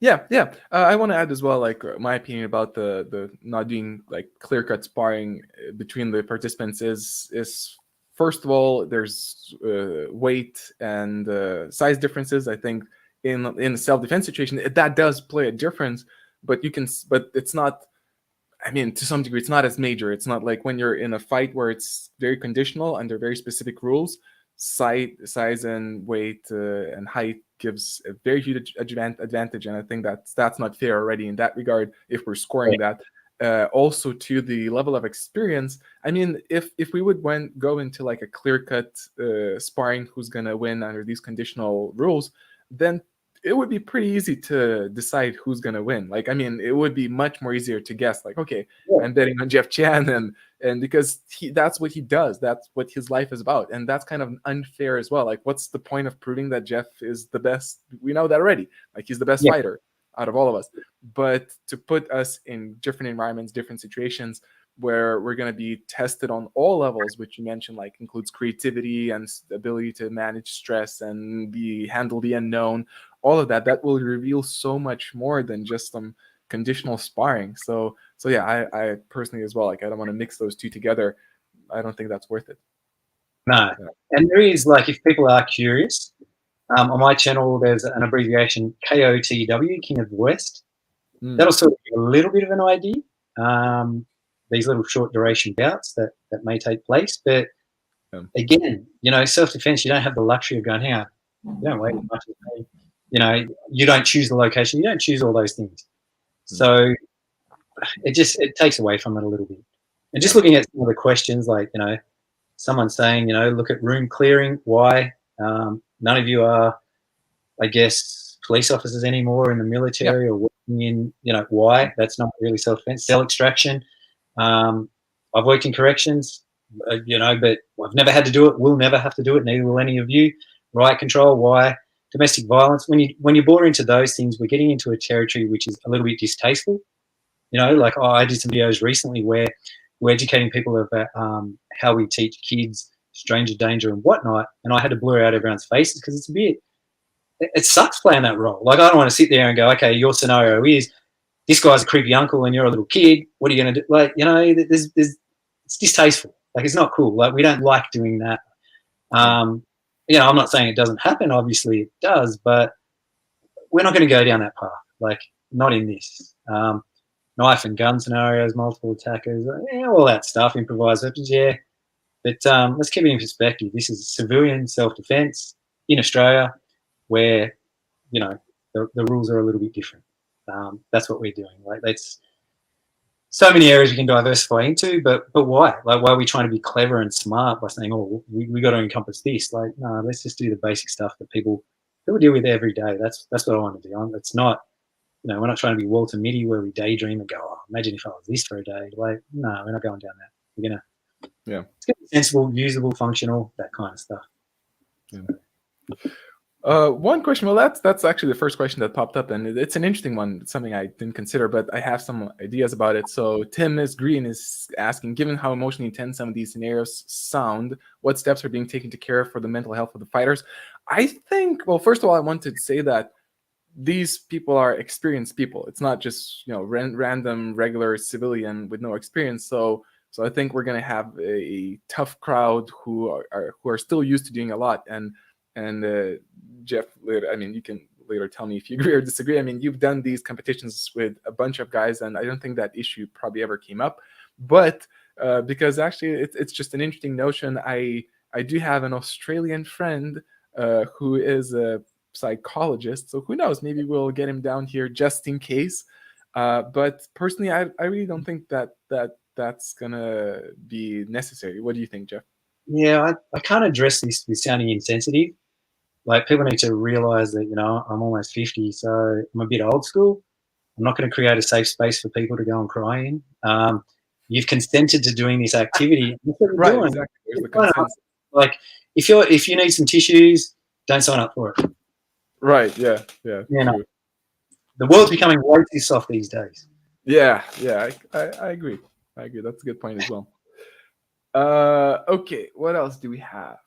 Yeah. I want to add as well, like my opinion about the not doing like clear-cut sparring between the participants is first of all, there's weight and size differences. I think in a self-defense situation, that does play a difference, but it's not. I mean, to some degree, it's not as major. It's not like when you're in a fight where it's very conditional under very specific rules. Size and weight and height gives a very huge advantage, and I think that's not fair already in that regard if we're scoring that. Also, to the level of experience, I mean, if we would go into like a clear-cut sparring who's gonna win under these conditional rules, then it would be pretty easy to decide who's going to win. Like, I mean, it would be much more easier to guess, like, okay, I'm betting on Jeff Chan, and because that's what he does, that's what his life is about, and that's kind of unfair as well. Like, what's the point of proving that Jeff is the best? We know that already. Like, he's the best fighter out of all of us. But to put us in different environments, different situations, where we're going to be tested on all levels, which you mentioned, like includes creativity and ability to manage stress and handle the unknown, all of that will reveal so much more than just some conditional sparring. So yeah, I personally as well, like, I don't want to mix those two together. I don't think that's worth it. No. Yeah. And there is, like, if people are curious, on my channel, there's an abbreviation, KOTW, King of the West. That'll sort of give a little bit of an idea. These little short duration bouts that may take place. But again, self-defense, you don't have the luxury of going, hang on, you don't weigh as much as me. You don't choose the location. You don't choose all those things. So it takes away from it a little bit. And just looking at some of the questions, like, someone saying, look at room clearing. Why? None of you are, I guess, police officers anymore in the military or working in, why? That's not really self-defense. Cell extraction. I've worked in corrections, but I've never had to do it. Will never have to do it. Neither will any of you. Riot control. Why? Domestic violence. When you border into those things, we're getting into a territory which is a little bit distasteful. Like, I did some videos recently where we're educating people about how we teach kids stranger danger and whatnot, and I had to blur out everyone's faces because it's a bit. It sucks playing that role. Like, I don't want to sit there and go, okay, your scenario is this guy's a creepy uncle and you're a little kid. What are you going to do? Like, it's distasteful. Like, it's not cool. Like, we don't like doing that. I'm not saying it doesn't happen. Obviously it does, but we're not going to go down that path. Like, not in this. Knife and gun scenarios, multiple attackers, all that stuff, improvised weapons, yeah. But let's keep it in perspective. This is civilian self-defense in Australia where, the rules are a little bit different. That's what we're doing. Like, that's so many areas we can diversify into, but why? Like, why are we trying to be clever and smart by saying, oh, we got to encompass this? Like, no, let's just do the basic stuff that people deal with every day. That's what I want to do. It's not, we're not trying to be Walter Mitty where we daydream and go, oh, imagine if I was this for a day. Like, no, we're not going down that. We're going to, it's going to be sensible, usable, functional, that kind of stuff. One question, well, that's actually the first question that popped up, and it's an interesting one. It's something I didn't consider, but I have some ideas about it. So Tim S. Green is asking, given how emotionally intense some of these scenarios sound, what steps are being taken to care for the mental health of the fighters? I think, well, first of all, I wanted to say that these people are experienced people. It's not just, random, regular civilian with no experience. So I think we're going to have a tough crowd who are still used to doing a lot. And Jeff, I mean, you can later tell me if you agree or disagree. I mean, you've done these competitions with a bunch of guys, and I don't think that issue probably ever came up. But because actually it's just an interesting notion. I do have an Australian friend who is a psychologist, so who knows, maybe we'll get him down here just in case. But personally, I really don't think that's gonna be necessary. What do you think, Jeff? Yeah, I can't address this with sounding insensitive. Like, people need to realize that, I'm almost 50, so I'm a bit old school. I'm not going to create a safe space for people to go and cry in. You've consented to doing this activity. Right, doing. Exactly. There's the consent. Like, if you need some tissues, don't sign up for it. Right. Yeah. True. The world's becoming way too soft these days. Yeah. I agree. That's a good point as well. Okay. What else do we have?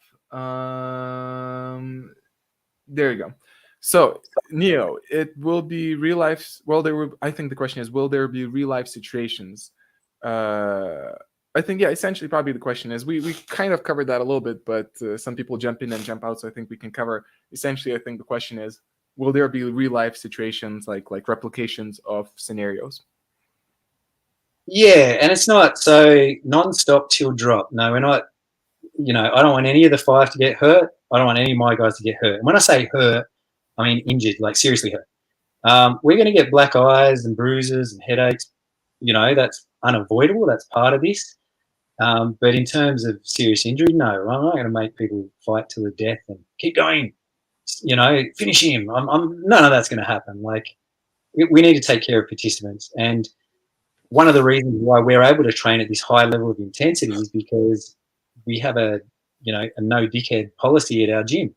There you go. So, Neo, it will be real life. Well, I think the question is, will there be real life situations I think, yeah, essentially probably the question is, we kind of covered that a little bit, but some people jump in and jump out, so I think we can cover, essentially, I think the question is, will there be real life situations like replications of scenarios? Yeah, and it's not so non-stop till drop. No, we're not, I don't want any of the 5 to get hurt. I don't want any of my guys to get hurt. And when I say hurt, I mean injured, like seriously hurt. We're going to get black eyes and bruises and headaches. That's unavoidable. That's part of this. But in terms of serious injury, no, I'm not going to make people fight to the death and keep going. Finish him. None of that's going to happen. Like, we need to take care of participants. And one of the reasons why we're able to train at this high level of intensity is because we have a no dickhead policy at our gym.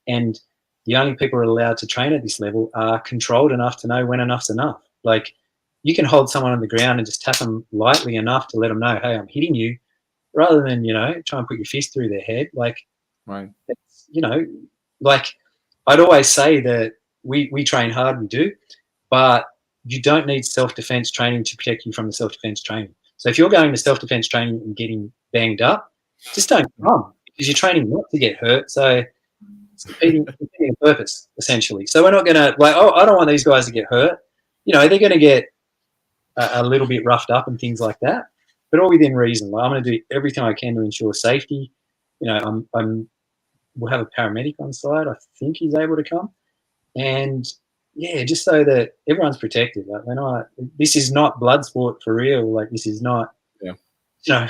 And the only people who are allowed to train at this level are controlled enough to know when enough's enough. Like, you can hold someone on the ground and just tap them lightly enough to let them know, hey, I'm hitting you, rather than, try and put your fist through their head. Like, Right. Like, I'd always say that we train hard, we do, but you don't need self-defense training to protect you from the self-defense training. So if you're going to self-defense training and getting banged up, just don't come, because you're training not to get hurt. So it's defeating the purpose, essentially. So we're not going to, like, oh, I don't want these guys to get hurt. They're going to get a little bit roughed up and things like that, but all within reason. Like, I'm going to do everything I can to ensure safety. We'll have a paramedic on site. I think he's able to come. And yeah, just so that everyone's protected. Like, this is not blood sport for real. Like, this is not,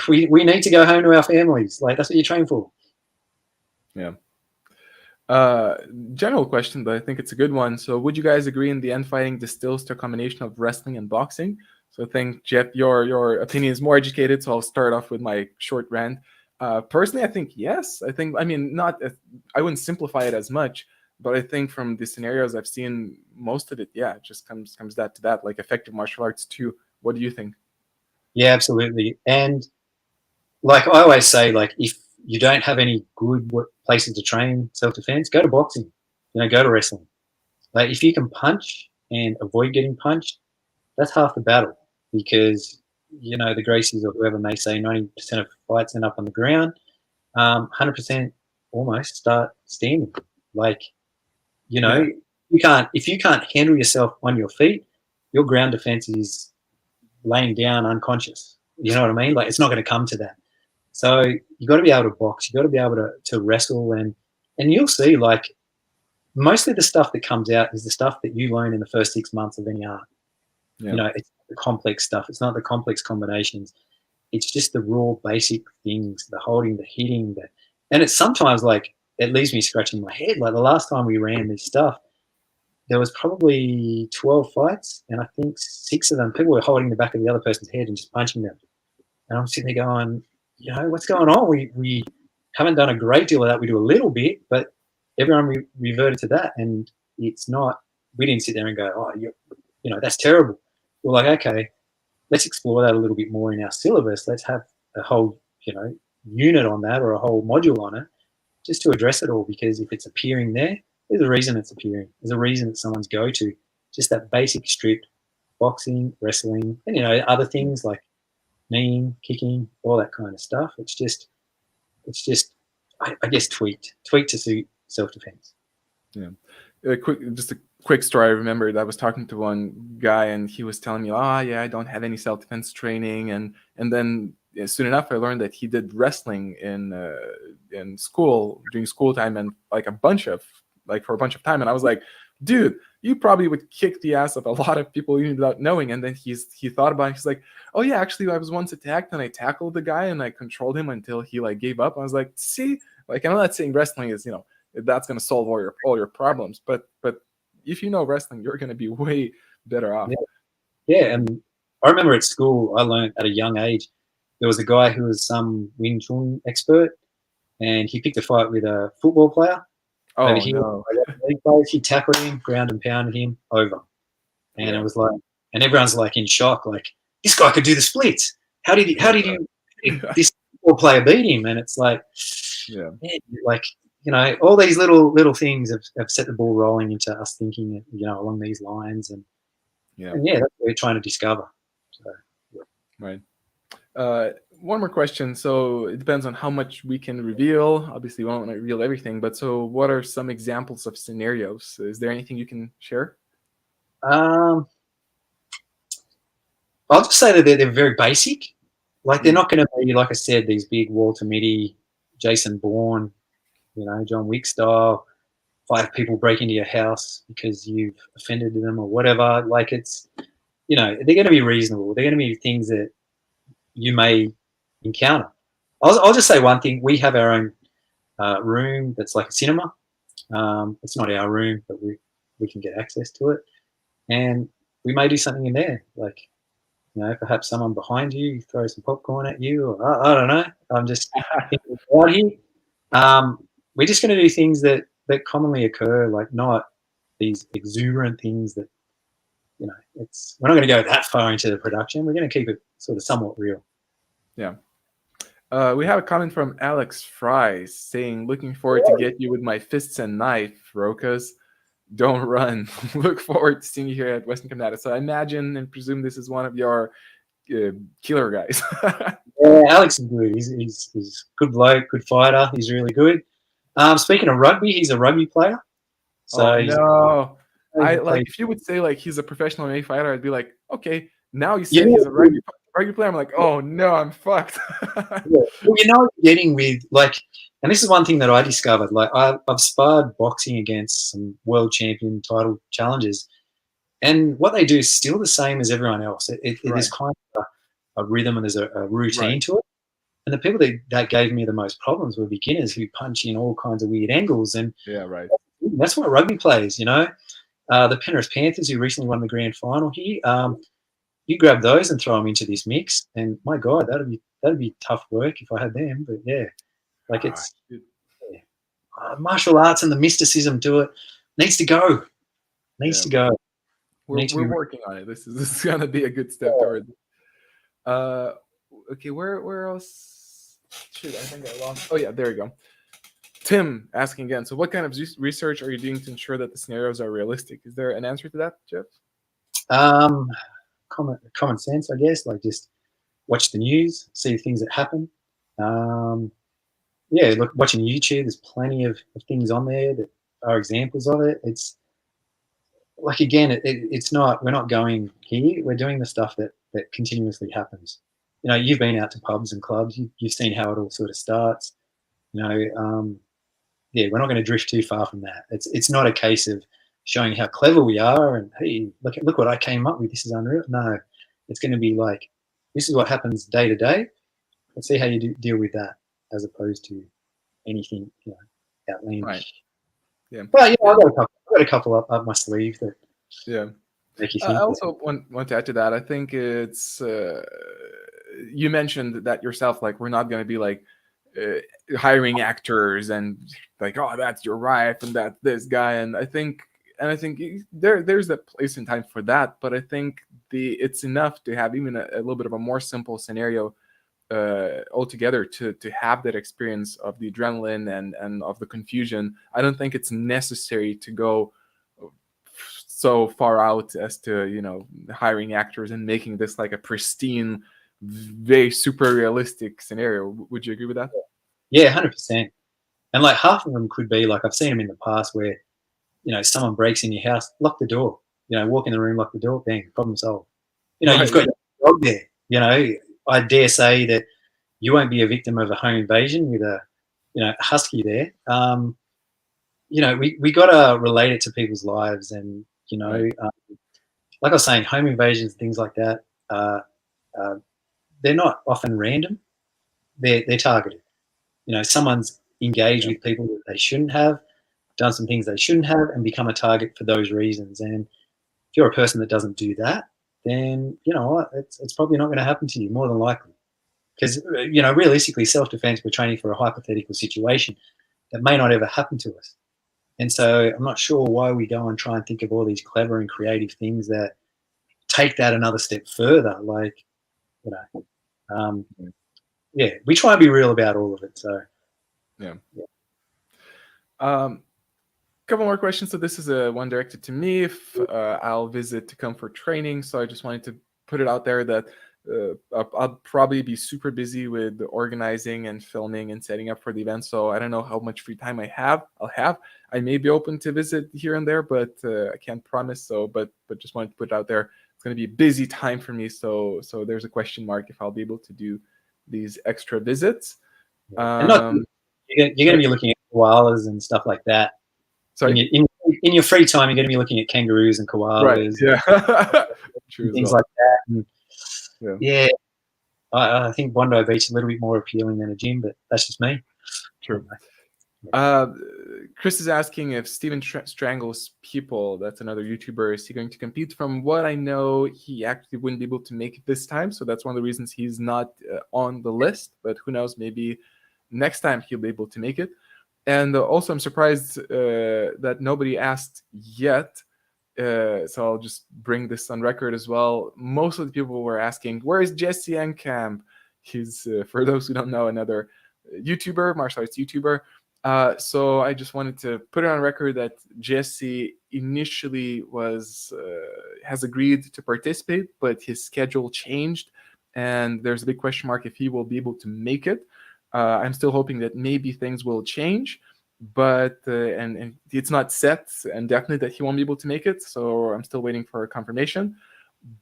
we need to go home to our families. Like, that's what you train for. Yeah. General question, but I think it's a good one. So would you guys agree in the end fighting distills to a combination of wrestling and boxing? So I think, Jeff, your opinion is more educated, so I'll start off with my short rant. Personally, I think yes. I wouldn't simplify it as much, but I think from the scenarios I've seen, most of it, yeah, it just comes to that, like effective martial arts too. What do you think? Yeah, absolutely. And like I always say, like, if you don't have any good places to train self-defense, go to boxing, go to wrestling. Like, if you can punch and avoid getting punched, that's half the battle, because, the Gracies or whoever may say 90% of fights end up on the ground. 100% almost start standing. Like, if you can't handle yourself on your feet, your ground defense is laying down unconscious. You know what I mean? Like, it's not going to come to that. So you got to be able to box. You got to be able to wrestle, and you'll see, like, most of the stuff that comes out is the stuff that you learn in the first 6 months of any art. Yeah. It's the complex stuff. It's not the complex combinations. It's just the raw basic things, the holding, the hitting, and it's sometimes like, it leaves me scratching my head. Like, the last time we ran this stuff, there was probably 12 fights, and I think 6 of them, people were holding the back of the other person's head and just punching them. And I'm sitting there going, what's going on? We haven't done a great deal of that. We do a little bit, but everyone reverted to that. And it's not, we didn't sit there and go, oh, that's terrible. We're like, okay, let's explore that a little bit more in our syllabus. Let's have a whole, unit on that, or a whole module on it, just to address it all. Because if it's appearing there, there's a reason it's appearing. There's a reason it's someone's go-to. Just that basic strip, boxing, wrestling, and, other things like kneeing, kicking, all that kind of stuff. It's just, I guess, tweaked to suit self-defense. Yeah. Just a quick story. I remembered I was talking to one guy, and he was telling me, yeah, I don't have any self-defense training. And then soon enough, I learned that he did wrestling in school during school time, and for a bunch of time. And I was like, dude, you probably would kick the ass of a lot of people even without knowing. And then he thought about it. He's like, oh yeah, actually, I was once attacked, and I tackled the guy, and I controlled him until he gave up. I was like, see, I'm not saying wrestling is that's going to solve all your problems, but if you know wrestling, you're going to be way better off. Yeah, and I remember at school, I learned at a young age, there was a guy who was some Wing Chun expert, and he picked a fight with a football player. Oh, no. He tackled him, ground and pounded him over. And it was like, and everyone's like in shock, like, this guy could do the splits. How did this football player beat him? And it's like, all these little things have set the ball rolling into us thinking, along these lines. And that's what we're trying to discover. So, right. One more question. So it depends on how much we can reveal. Obviously, we won't reveal everything, but so what are some examples of scenarios? Is there anything you can share? Um, I'll just say that they're very basic. Like they're Mm. not going to be, like I said, these big Walter Mitty, Jason Bourne, John Wick style. 5 people break into your house because you've offended them or whatever. Like they're going to be reasonable. They're going to be things that you may encounter. I'll just say one thing. We have our own room that's like a cinema. It's not our room, but we can get access to it, and we may do something in there, like perhaps someone behind you throws some popcorn at you, or I don't know. I'm just thinking out here. We're just going to do things that commonly occur, like not these exuberant things that it's. We're not going to go that far into the production. We're going to keep it sort of somewhat real. Yeah. We have a comment from Alex Fry saying, "Looking forward to get you with my fists and knife, Rokas. Don't run. Look forward to seeing you here at Western Canada." So I imagine and presume this is one of your killer guys. Yeah, Alex is good. He's good bloke, good fighter. He's really good. Speaking of rugby, he's a rugby player. Oh So he's no. I like played. if you would say like he's a professional MMA fighter, I'd be like, okay. Now you Yeah, said he's a rugby player. I'm like, oh no, I'm fucked. yeah. Well, what you're getting with and this is one thing that I discovered. Like I've sparred boxing against some world champion title challengers, and what they do is still the same as everyone else. There's Right, kind of a rhythm and there's a routine right. to it. And the people that gave me the most problems were beginners who punch in all kinds of weird angles, and Yeah, right. that's what rugby plays. The Penrith Panthers, who recently won the grand final here. You grab those and throw them into this mix, and my God, that'd be tough work if I had them. But yeah, like Ah, it's dude. yeah. Martial arts and the mysticism to it needs to go. Needs Yeah. to go. We're Need to we're be. working on it. This is gonna be a good step towards. Uh, okay. Where else? Shoot, I think I lost. Oh yeah, there we go. Tim asking again. So, what kind of research are you doing to ensure that the scenarios are realistic? Is there an answer to that, Jeff? Um, common sense, I guess. Like just watch the news, see things that happen. Um, yeah, look, watching YouTube. There's plenty of things on there that are examples of it. It's like again, it's not. We're not going here. We're doing the stuff that continuously happens. You've been out to pubs and clubs. You've seen how it all sort of starts. You know, yeah, we're not going to drift too far from that. It's not a case of showing how clever we are and hey, look what I came up with. This is unreal. No, it's going to be like this is what happens day to day. Let's see how you deal with that, as opposed to anything Right. outlandish. Yeah. Well, Yeah. I've got a couple up my sleeve that Yeah. make you I think. also want to add to that. I think it's you mentioned that yourself. Like we're not going to be like hiring actors and like, oh, that's your wife and that's this guy. And I think there's a place and time for that. But I think it's enough to have even a little bit of a more simple scenario altogether to have that experience of the adrenaline and of the confusion. I don't think it's necessary to go so far out as to hiring actors and making this like a pristine, very super realistic scenario. Would you agree with that? Yeah, 100%. And like half of them could be like I've seen them in the past where someone breaks in your house, lock the door. Walk in the room, lock the door, bang, problem solved. You've Right. got your dog there. I dare say that you won't be a victim of a home invasion with a husky there. We got to relate it to people's lives, and Right. like I was saying, home invasions, things like that, uh, uh, they're not often random. They're targeted. Someone's engaged Yeah. with people that they shouldn't have, done some things they shouldn't have, and become a target for those reasons. And if you're a person that doesn't do that, then you know what, it's probably not going to happen to you more than likely. Because realistically, self-defense, we're training for a hypothetical situation that may not ever happen to us. And so I'm not sure why we go and try and think of all these clever and creative things that take that another step further. Like, you know, um, yeah, we try and be real about all of it. So, Yeah. yeah. Um, Couple more questions. So this is one directed to me. If I'll visit to come for training, so I just wanted to put it out there that I'll probably be super busy with organizing and filming and setting up for the event. So I don't know how much free time I'll have. I may be open to visit here and there, but I can't promise. So, but just wanted to put it out there. It's going to be a busy time for me. So there's a question mark if I'll be able to do these extra visits. And not you're going to be looking at koalas and stuff like that. Sorry. In your free time, you're going to be looking at kangaroos and koalas, Right? Yeah. and things like that. And yeah. I think Bondi Beach is a little bit more appealing than a gym, but that's just me. True. Chris is asking if Steven Strangles people, that's another YouTuber, is he going to compete? From what I know, he actually wouldn't be able to make it this time, so that's one of the reasons he's not on the list. But who knows? Maybe next time he'll be able to make it. And also, I'm surprised that nobody asked yet. So I'll just bring this on record as well. Most of the people were asking, where is Jesse Enkamp? He's, for those who don't know, another YouTuber, martial arts YouTuber. So I just wanted to put it on record that Jesse initially has agreed to participate, but his schedule changed, and there's a big question mark if he will be able to make it. I'm still hoping that maybe things will change, but and it's not set and definite that he won't be able to make it. So I'm still waiting for a confirmation.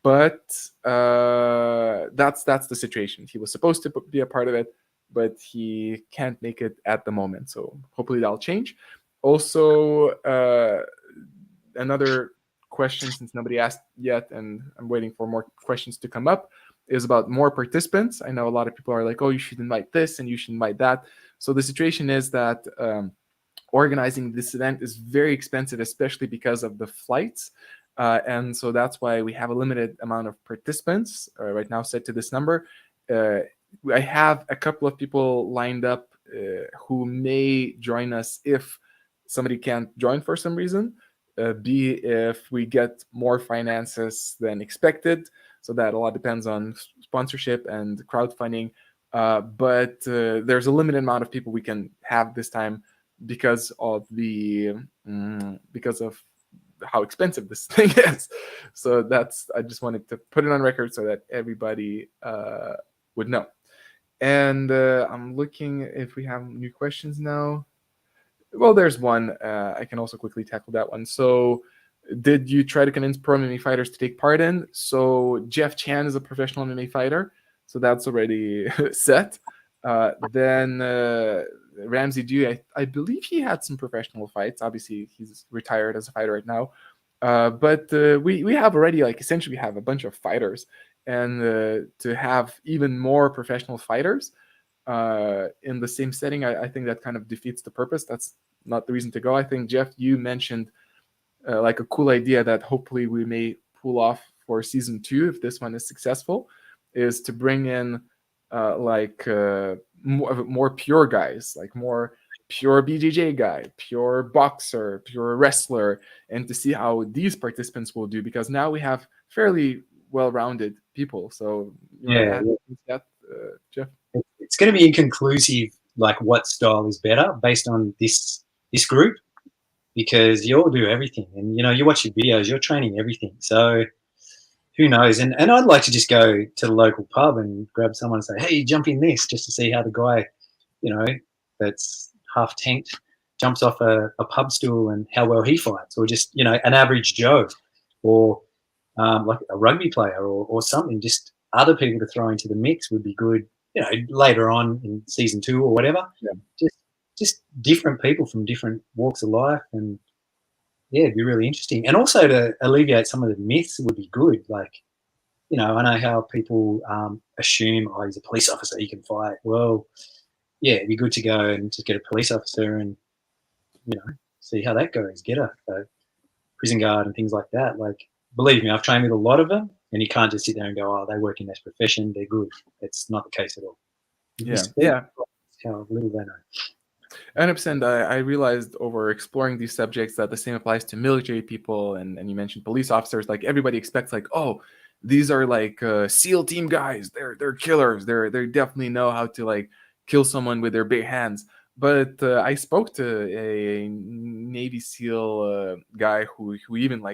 But that's the situation. He was supposed to be a part of it, but he can't make it at the moment. So hopefully that'll change. Also, another question, since nobody asked yet, and I'm waiting for more questions to come up, is about more participants. I know a lot of people are like, oh, you should invite this and you should invite that. So the situation is that organizing this event is very expensive, especially because of the flights. And so that's why we have a limited amount of participants right now set to this number. I have a couple of people lined up who may join us if somebody can't join for some reason. If we get more finances than expected. So that a lot depends on sponsorship and crowdfunding. But there's a limited amount of people we can have this time because of how expensive this thing is. So I just wanted to put it on record so that everybody would know. And I'm looking if we have new questions now. Well, there's one. I can also quickly tackle that one. So did you try to convince pro MMA fighters to take part in? So Jeff Chan is a professional MMA fighter, so that's already set. Then Ramsey Dew, I believe he had some professional fights. Obviously, he's retired as a fighter right now. But we have already, essentially have a bunch of fighters. And to have even more professional fighters in the same setting, I think that kind of defeats the purpose. That's not the reason to go. I think, Jeff, you mentioned a cool idea that hopefully we may pull off for season 2 if this one is successful, is to bring in more pure guys, like more pure BJJ guy, pure boxer, pure wrestler, and to see how these participants will do, because now we have fairly well-rounded people. So you want to add to that, Jeff? It's going to be inconclusive, like what style is better based on this group, because you all do everything, and you watch your videos, you're training everything. So who knows? And I'd like to just go to the local pub and grab someone and say, hey, jump in this, just to see how the guy, that's half tanked jumps off a pub stool and how well he fights, or just an average Joe, or like a rugby player, or something. Just other people to throw into the mix would be good. Later on in season 2 or whatever. Yeah. Just different people from different walks of life, and it'd be really interesting. And also to alleviate some of the myths would be good. Like, I know how people assume, oh, he's a police officer, he can fight. Well, yeah, it'd be good to go and just get a police officer and, see how that goes. Get a prison guard and things like that. Like, believe me, I've trained with a lot of them, and you can't just sit there and go, oh, they work in this profession, they're good. It's not the case at all. Yeah. How little they know. 100%. I realized over exploring these subjects that the same applies to military people, and you mentioned police officers. Like, everybody expects, like, oh, these are like SEAL team guys. They're killers. They definitely know how to kill someone with their bare hands. But I spoke to a Navy SEAL guy who even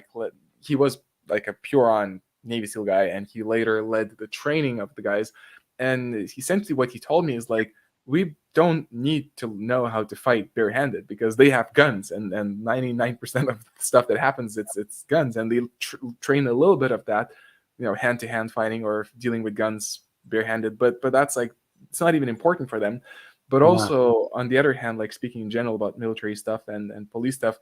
he was like a pure on Navy SEAL guy, and he later led the training of the guys. And essentially, what he told me is like, we don't need to know how to fight barehanded because they have guns, and 99% of the stuff that happens, it's guns, and they train a little bit of that, hand to hand fighting or dealing with guns barehanded. But that's like, it's not even important for them. But also, on the other hand, like speaking in general about military stuff and police stuff,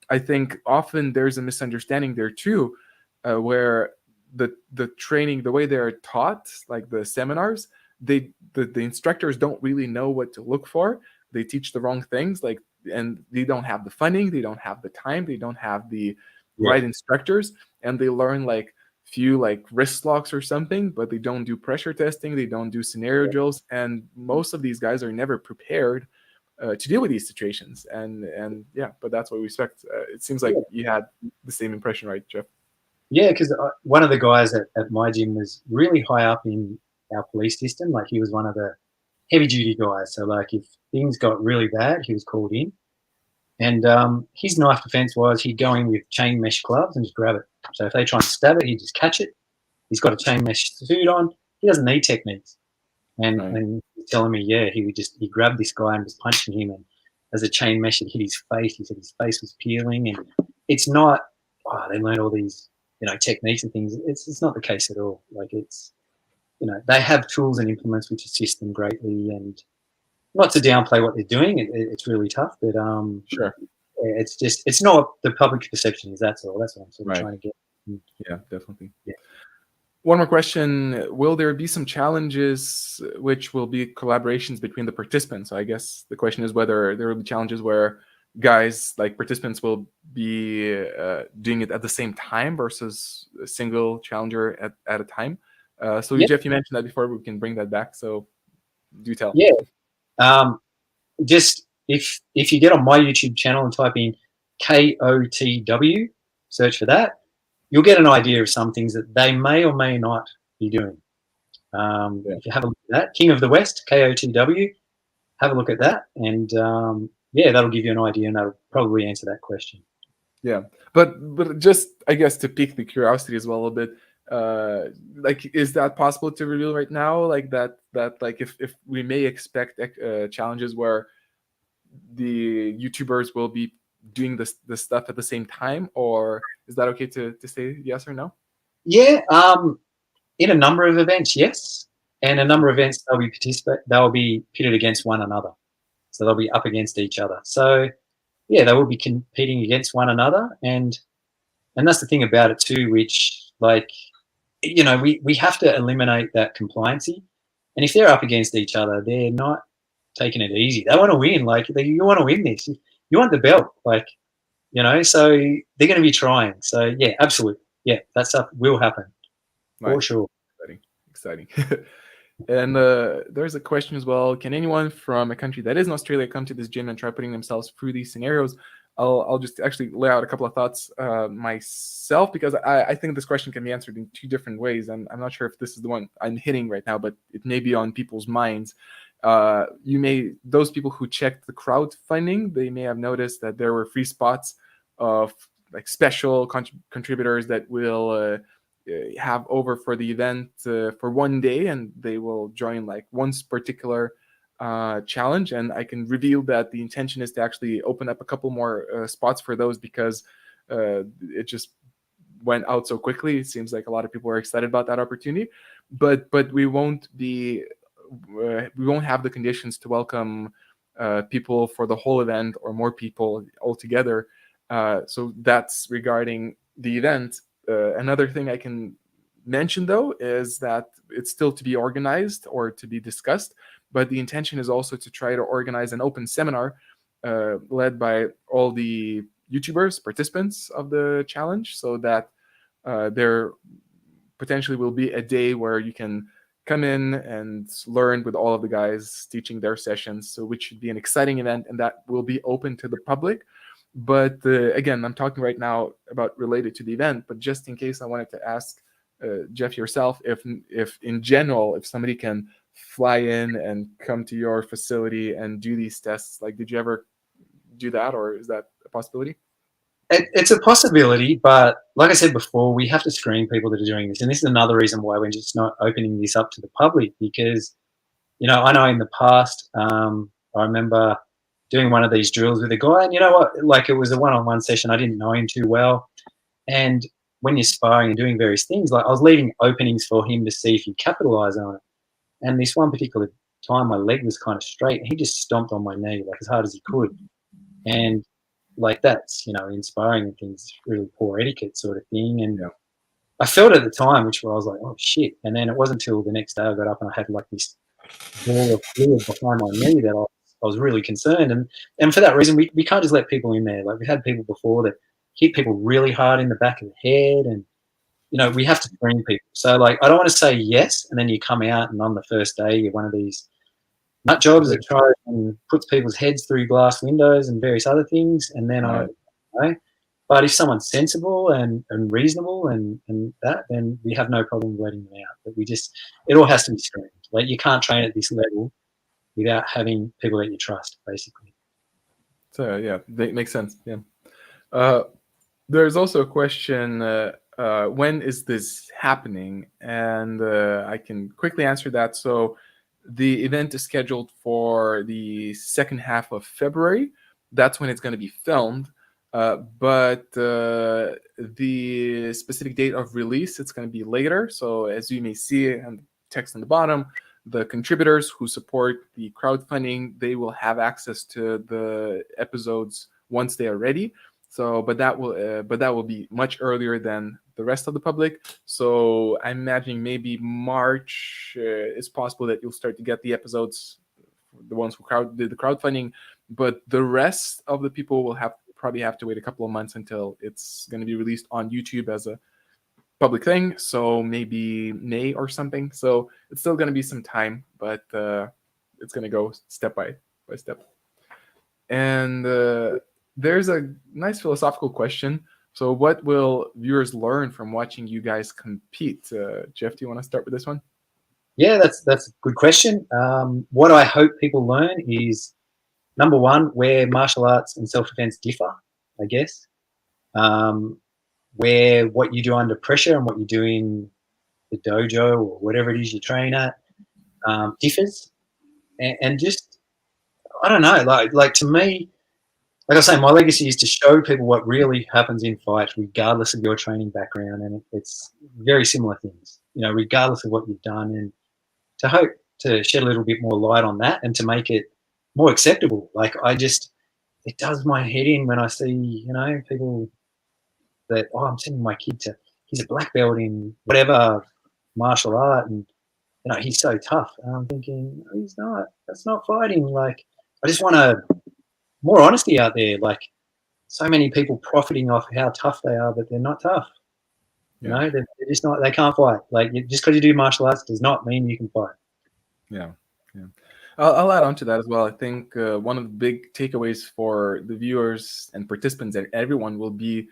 I think often there's a misunderstanding there too, where the training, the way they're taught, like the seminars, the instructors don't really know what to look for. They teach the wrong things, like, and they don't have the funding, they don't have the time, they don't have the right instructors, and they learn like few like wrist locks or something, but they don't do pressure testing, they don't do scenario drills, and most of these guys are never prepared to deal with these situations. And yeah, but that's what we expect. It seems like you had the same impression, right, Jeff? Yeah, because one of the guys at my gym was really high up in our police system. Like he was one of the heavy duty guys. So like if things got really bad, he was called in. And his knife defense was he'd go in with chain mesh gloves and just grab it. So if they try and stab it, he'd just catch it. He's got a chain mesh suit on. He doesn't need techniques. And he's telling me, yeah, he grabbed this guy and was punching him, and as a chain mesh had hit his face, he said his face was peeling. And it's not, they learn all these, techniques and things. It's not the case at all. Like it's, they have tools and implements which assist them greatly, and not to downplay what they're doing. It's really tough, but Sure. it's just, it's not the public perception is, that's all. That's what I'm sort of trying to get. Yeah, definitely. Yeah. One more question. Will there be some challenges which will be collaborations between the participants? So I guess the question is whether there will be challenges where guys, like participants, will be doing it at the same time versus a single challenger at a time. So Jeff, you mentioned that before. We can bring that back. So do tell. Yeah. Just if you get on my YouTube channel and type in KOTW, search for that, you'll get an idea of some things that they may or may not be doing. If you have a look at that, King of the West, KOTW, have a look at that, and that'll give you an idea, and that'll probably answer that question. Yeah, but just, I guess, to pique the curiosity as well a little bit, like, is that possible to reveal right now? Like that like if we may expect challenges where the YouTubers will be doing this stuff at the same time, or is that okay to say yes or no? Yeah, in a number of events, yes, and a number of events they'll be pitted against one another, so they'll be up against each other. So yeah, they will be competing against one another, and that's the thing about it too, which, like, we have to eliminate that compliancy, and if they're up against each other, they're not taking it easy. They want to win. Like, you want to win this. You want the belt. Like, so they're going to be trying. So yeah, absolutely. Yeah, that stuff will happen for sure. Exciting. And there's a question as well. Can anyone from a country that isn't Australia come to this gym and try putting themselves through these scenarios? I'll just actually lay out a couple of thoughts myself, because I think this question can be answered in two different ways. And I'm not sure if this is the one I'm hitting right now, but it may be on people's minds. Those people who checked the crowdfunding, they may have noticed that there were free spots of like special contributors that will have over for the event for one day, and they will join like one particular challenge. And I can reveal that the intention is to actually open up a couple more spots for those, because it just went out so quickly. It seems like a lot of people are excited about that opportunity, but we won't have the conditions to welcome people for the whole event or more people altogether. So that's regarding the event. Another thing I can mention, though, is that it's still to be organized or to be discussed, but the intention is also to try to organize an open seminar led by all the YouTubers, participants of the challenge, so that there potentially will be a day where you can come in and learn with all of the guys teaching their sessions, so which should be an exciting event, and that will be open to the public. But again, I'm talking right now about related to the event, but just in case, I wanted to ask Jeff yourself if in general, if somebody can fly in and come to your facility and do these tests. Like, did you ever do that, or is that a possibility? It's a possibility, but like I said before, we have to screen people that are doing this, and this is another reason why we're just not opening this up to the public. Because I know in the past, I remember doing one of these drills with a guy, and you know what? Like, it was a one-on-one session. I didn't know him too well, and when you're sparring and doing various things, like I was leaving openings for him to see if he'd capitalize on it. And this one particular time, my leg was kind of straight, and he just stomped on my knee like as hard as he could. And like, that's inspiring and things, really poor etiquette sort of thing. And Yeah. I felt at the time, which I was like, oh shit. And then it wasn't until the next day I got up and I had like this ball of fluid behind my knee that I was really concerned. And for that reason, we can't just let people in there. Like, we've had people before that hit people really hard in the back of the head, and we have to screen people. So, like, I don't want to say yes and then you come out and on the first day you're one of these nut jobs that tries and puts people's heads through glass windows and various other things, and then Right. But if someone's sensible and reasonable and that, then we have no problem letting them out. But it all has to be screened. Like, you can't train at this level without having people that you trust, basically. So yeah, that makes sense. Yeah. Uh, there's also a question: when is this happening? And I can quickly answer that. So the event is scheduled for the second half of February. That's when it's going to be filmed. But the specific date of release, it's going to be later. So as you may see and text on the bottom, the contributors who support the crowdfunding, they will have access to the episodes once they are ready. So, but that will be much earlier than the rest of the public. So I'm imagining maybe March is possible that you'll start to get the episodes, the ones who did the crowdfunding, but the rest of the people will probably have to wait a couple of months until it's going to be released on YouTube as a public thing. So maybe May or something. So it's still going to be some time, but it's going to go step by step. And there's a nice philosophical question. So what will viewers learn from watching you guys compete? Jeff, do you want to start with this one? Yeah, that's a good question. What I hope people learn is, number one, where martial arts and self-defense differ, I guess. Where what you do under pressure and what you do in the dojo or whatever it is you train at differs. And just, I don't know, like to me, like I say, my legacy is to show people what really happens in fights, regardless of your training background, and it's very similar things, regardless of what you've done, and to hope to shed a little bit more light on that and to make it more acceptable. Like, it does my head in when I see, people that, oh, I'm sending my kid he's a black belt in whatever martial art, and he's so tough. And I'm thinking, no, he's not. That's not fighting. Like, I just want more honesty out there. Like, so many people profiting off how tough they are, but they're not tough. Yeah. They're just not. They can't fight. Like, just because you do martial arts does not mean you can fight. Yeah. I'll add on to that as well. I think one of the big takeaways for the viewers and participants and everyone will be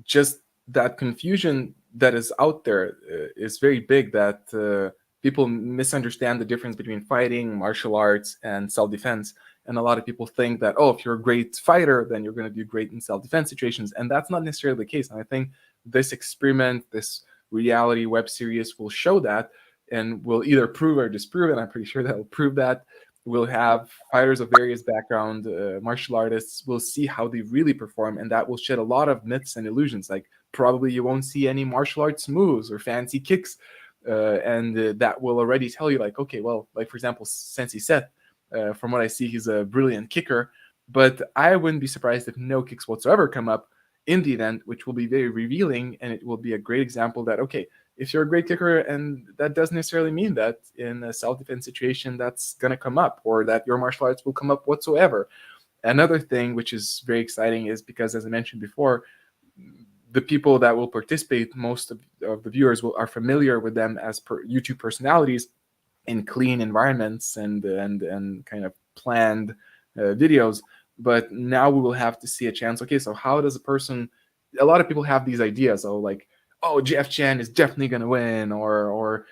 just that confusion that is out there is very big, that people misunderstand the difference between fighting, martial arts, and self-defense. And a lot of people think that, oh, if you're a great fighter, then you're going to do great in self-defense situations. And that's not necessarily the case. And I think this experiment, this reality web series will show that, and will either prove or disprove it. I'm pretty sure that will prove that. We'll have fighters of various background, martial artists. We'll see how they really perform, and that will shed a lot of myths and illusions. Like, probably you won't see any martial arts moves or fancy kicks, and that will already tell you, like, okay, well, like for example, Sensei Seth, from what I see, he's a brilliant kicker, but I wouldn't be surprised if no kicks whatsoever come up in the event, which will be very revealing, and it will be a great example that, okay, if you're a great kicker, and that doesn't necessarily mean that in a self-defense situation that's going to come up, or that your martial arts will come up whatsoever. Another thing which is very exciting is because, as I mentioned before, the people that will participate, most of the viewers are familiar with them as YouTube personalities in clean environments and kind of planned videos. But now we will have to see a chance. Okay, so how does a lot of people have these ideas, like, oh, Jeff Chen is definitely going to win, or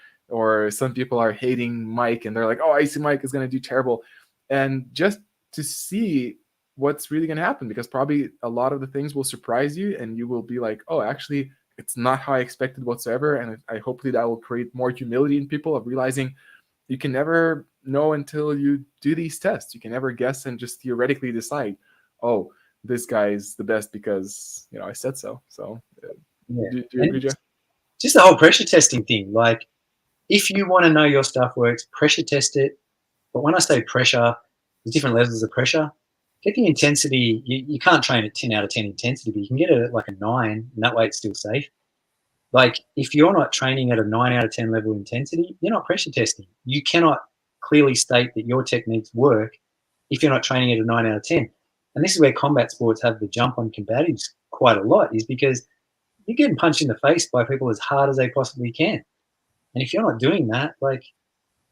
some people are hating Mike and they're like, oh, Icy Mike is going to do terrible. And just to see what's really going to happen, because probably a lot of the things will surprise you and you will be like, oh, actually, it's not how I expected whatsoever. And I hopefully that will create more humility in people of realizing you can never know until you do these tests. You can never guess and just theoretically decide, oh, this guy is the best because, you know, I said so. So do you agree, Jeff? Just the whole pressure testing thing. Like, if you want to know your stuff works, pressure test it. But when I say pressure, there's different levels of pressure. Get the intensity. You can't train at 10 out of 10 intensity, but you can get it at like a 9, and that way it's still safe. Like, if you're not training at a 9 out of 10 level intensity, you're not pressure testing. You cannot clearly state that your techniques work if you're not training at a 9 out of 10. And this is where combat sports have the jump on combatives quite a lot, is because you're getting punched in the face by people as hard as they possibly can. And if you're not doing that, like,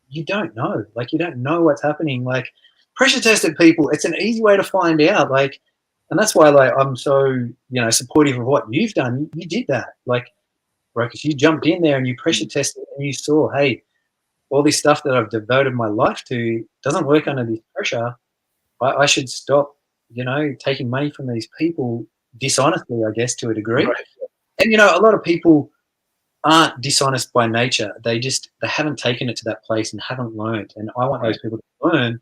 you don't know. Like, you don't know what's happening. Like, pressure tested people, it's an easy way to find out. Like, and that's why, like, I'm so, you know, supportive of what you've done. You did that. Like, Rokas, you jumped in there and you pressure tested and you saw, hey, all this stuff that I've devoted my life to doesn't work under this pressure. I should stop, you know, taking money from these people dishonestly, I guess, to a degree. Right. And, you know, a lot of people aren't dishonest by nature. They haven't taken it to that place and haven't learned. And I want those people to learn,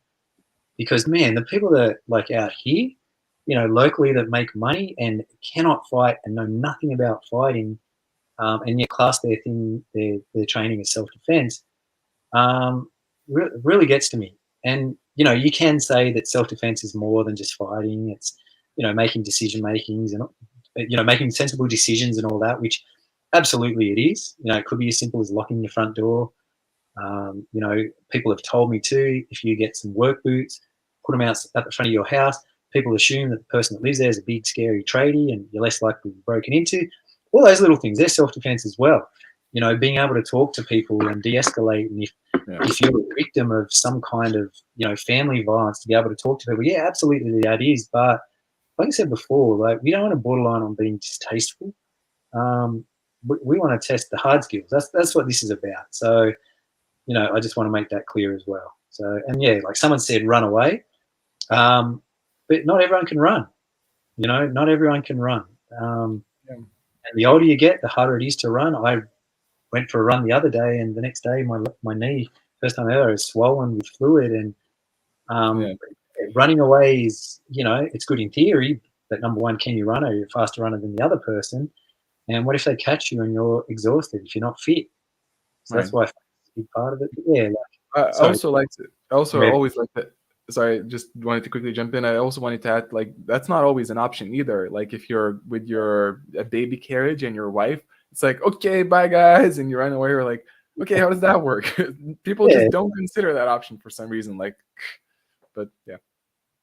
because, man, the people that, like, out here, you know, locally, that make money and cannot fight and know nothing about fighting, and yet class their training as self-defense, really gets to me. And, you know, you can say that self-defense is more than just fighting. It's, you know, making decision makings and, you know, making sensible decisions and all that, which absolutely it is. You know, it could be as simple as locking your front door. You know, people have told me too, if you get some work boots, put them out at the front of your house, people assume that the person that lives there is a big, scary tradie and you're less likely to be broken into. All those little things, they're self-defense as well. You know, being able to talk to people and de-escalate. And if you're a victim of some kind of, you know, family violence, to be able to talk to people, yeah, absolutely that is. But like I said before, like, we don't want to borderline on being distasteful. We want to test the hard skills. That's what this is about. So, you know, I just want to make that clear as well. So, and yeah, like someone said, run away. But not everyone can run. You know, not everyone can run. And the older you get, the harder it is to run. I went for a run the other day, and the next day my knee, first time ever, is swollen with fluid. And running away is, you know, it's good in theory, but number one, can you run? Are you a faster runner than the other person? And what if they catch you and you're exhausted, if you're not fit? So that's why it's a big part of it. But yeah, like, I always like that. Sorry, just wanted to quickly jump in. I also wanted to add, like, that's not always an option either. Like, if you're with a baby carriage and your wife, it's like, okay, bye guys, and you run away. Or like, okay, how does that work? People just don't consider that option for some reason. Like, but yeah.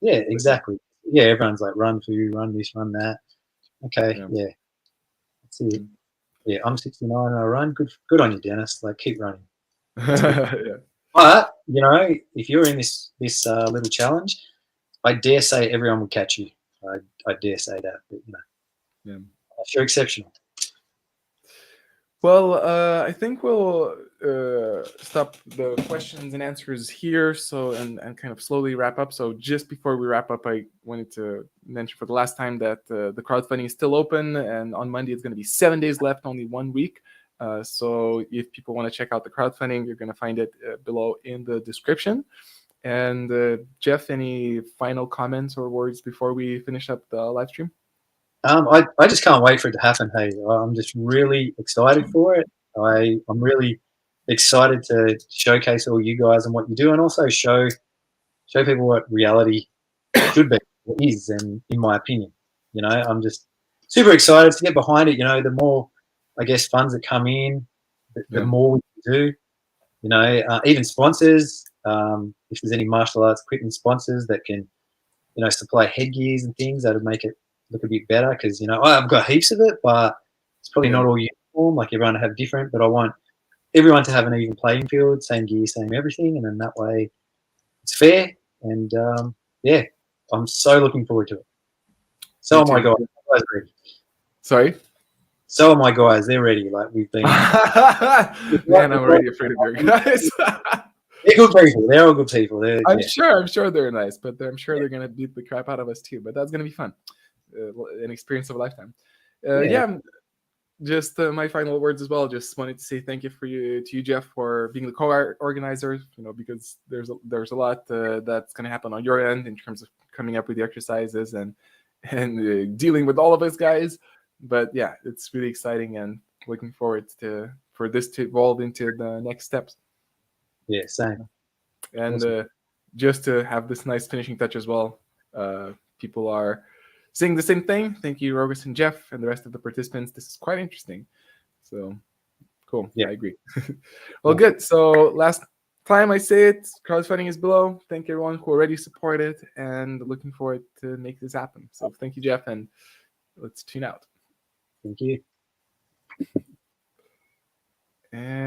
Yeah, exactly. Yeah, everyone's like, run food, run this, run that. Okay, yeah. That's it. Yeah, I'm 69 and I run. Good on you, Dennis. Like, keep running. Yeah. But, you know, if you're in this little challenge, I dare say everyone will catch you. I dare say that. But, you know, you're exceptional. Well, I think we'll stop the questions and answers here. So, and kind of slowly wrap up. So just before we wrap up, I wanted to mention for the last time that the crowdfunding is still open, and on Monday it's going to be 7 days left, only 1 week. So if people want to check out the crowdfunding, you're going to find it below in the description. And Jeff, any final comments or words before we finish up the live stream? I just can't wait for it to happen. Hey, I'm just really excited for it. I'm really excited to showcase all you guys and what you do, and also show people what reality should be, what is, and in my opinion. You know, I'm just super excited to get behind it. You know, the more, I guess, funds that come in, the more we can do. You know, even sponsors, if there's any martial arts equipment sponsors that can, you know, supply headgears and things, that would make it look a bit better, because, you know, I've got heaps of it, but it's probably not all uniform. Like, everyone to have different, but I want everyone to have an even playing field, same gear, same everything, and then that way it's fair. And yeah, I'm so looking forward to it. So are my guys. My guys are ready. Sorry? So are my guys. They're ready. Like, we've been. Man, I'm already afraid of your guys. They're good people. They're all good people. I'm Yeah. sure they're nice, but I'm sure they're gonna beat the crap out of us too. But that's gonna be fun, an experience of a lifetime. Yeah, just my final words as well. Just wanted to say thank you to you, Jeff, for being the co-organizer. Because there's a lot that's going to happen on your end in terms of coming up with the exercises and dealing with all of us guys. But yeah, it's really exciting and looking forward for this to evolve into the next steps. Yeah, same. And Awesome. just to have this nice finishing touch as well. People are saying the same thing. Thank you, Rogus and Jeff, and the rest of the participants. This is quite interesting. So cool. Yeah. I agree. Well, good. So last time I say it, crowdfunding is below. Thank you everyone who already supported and looking forward to make this happen. So thank you, Jeff, and let's tune out. Thank you. And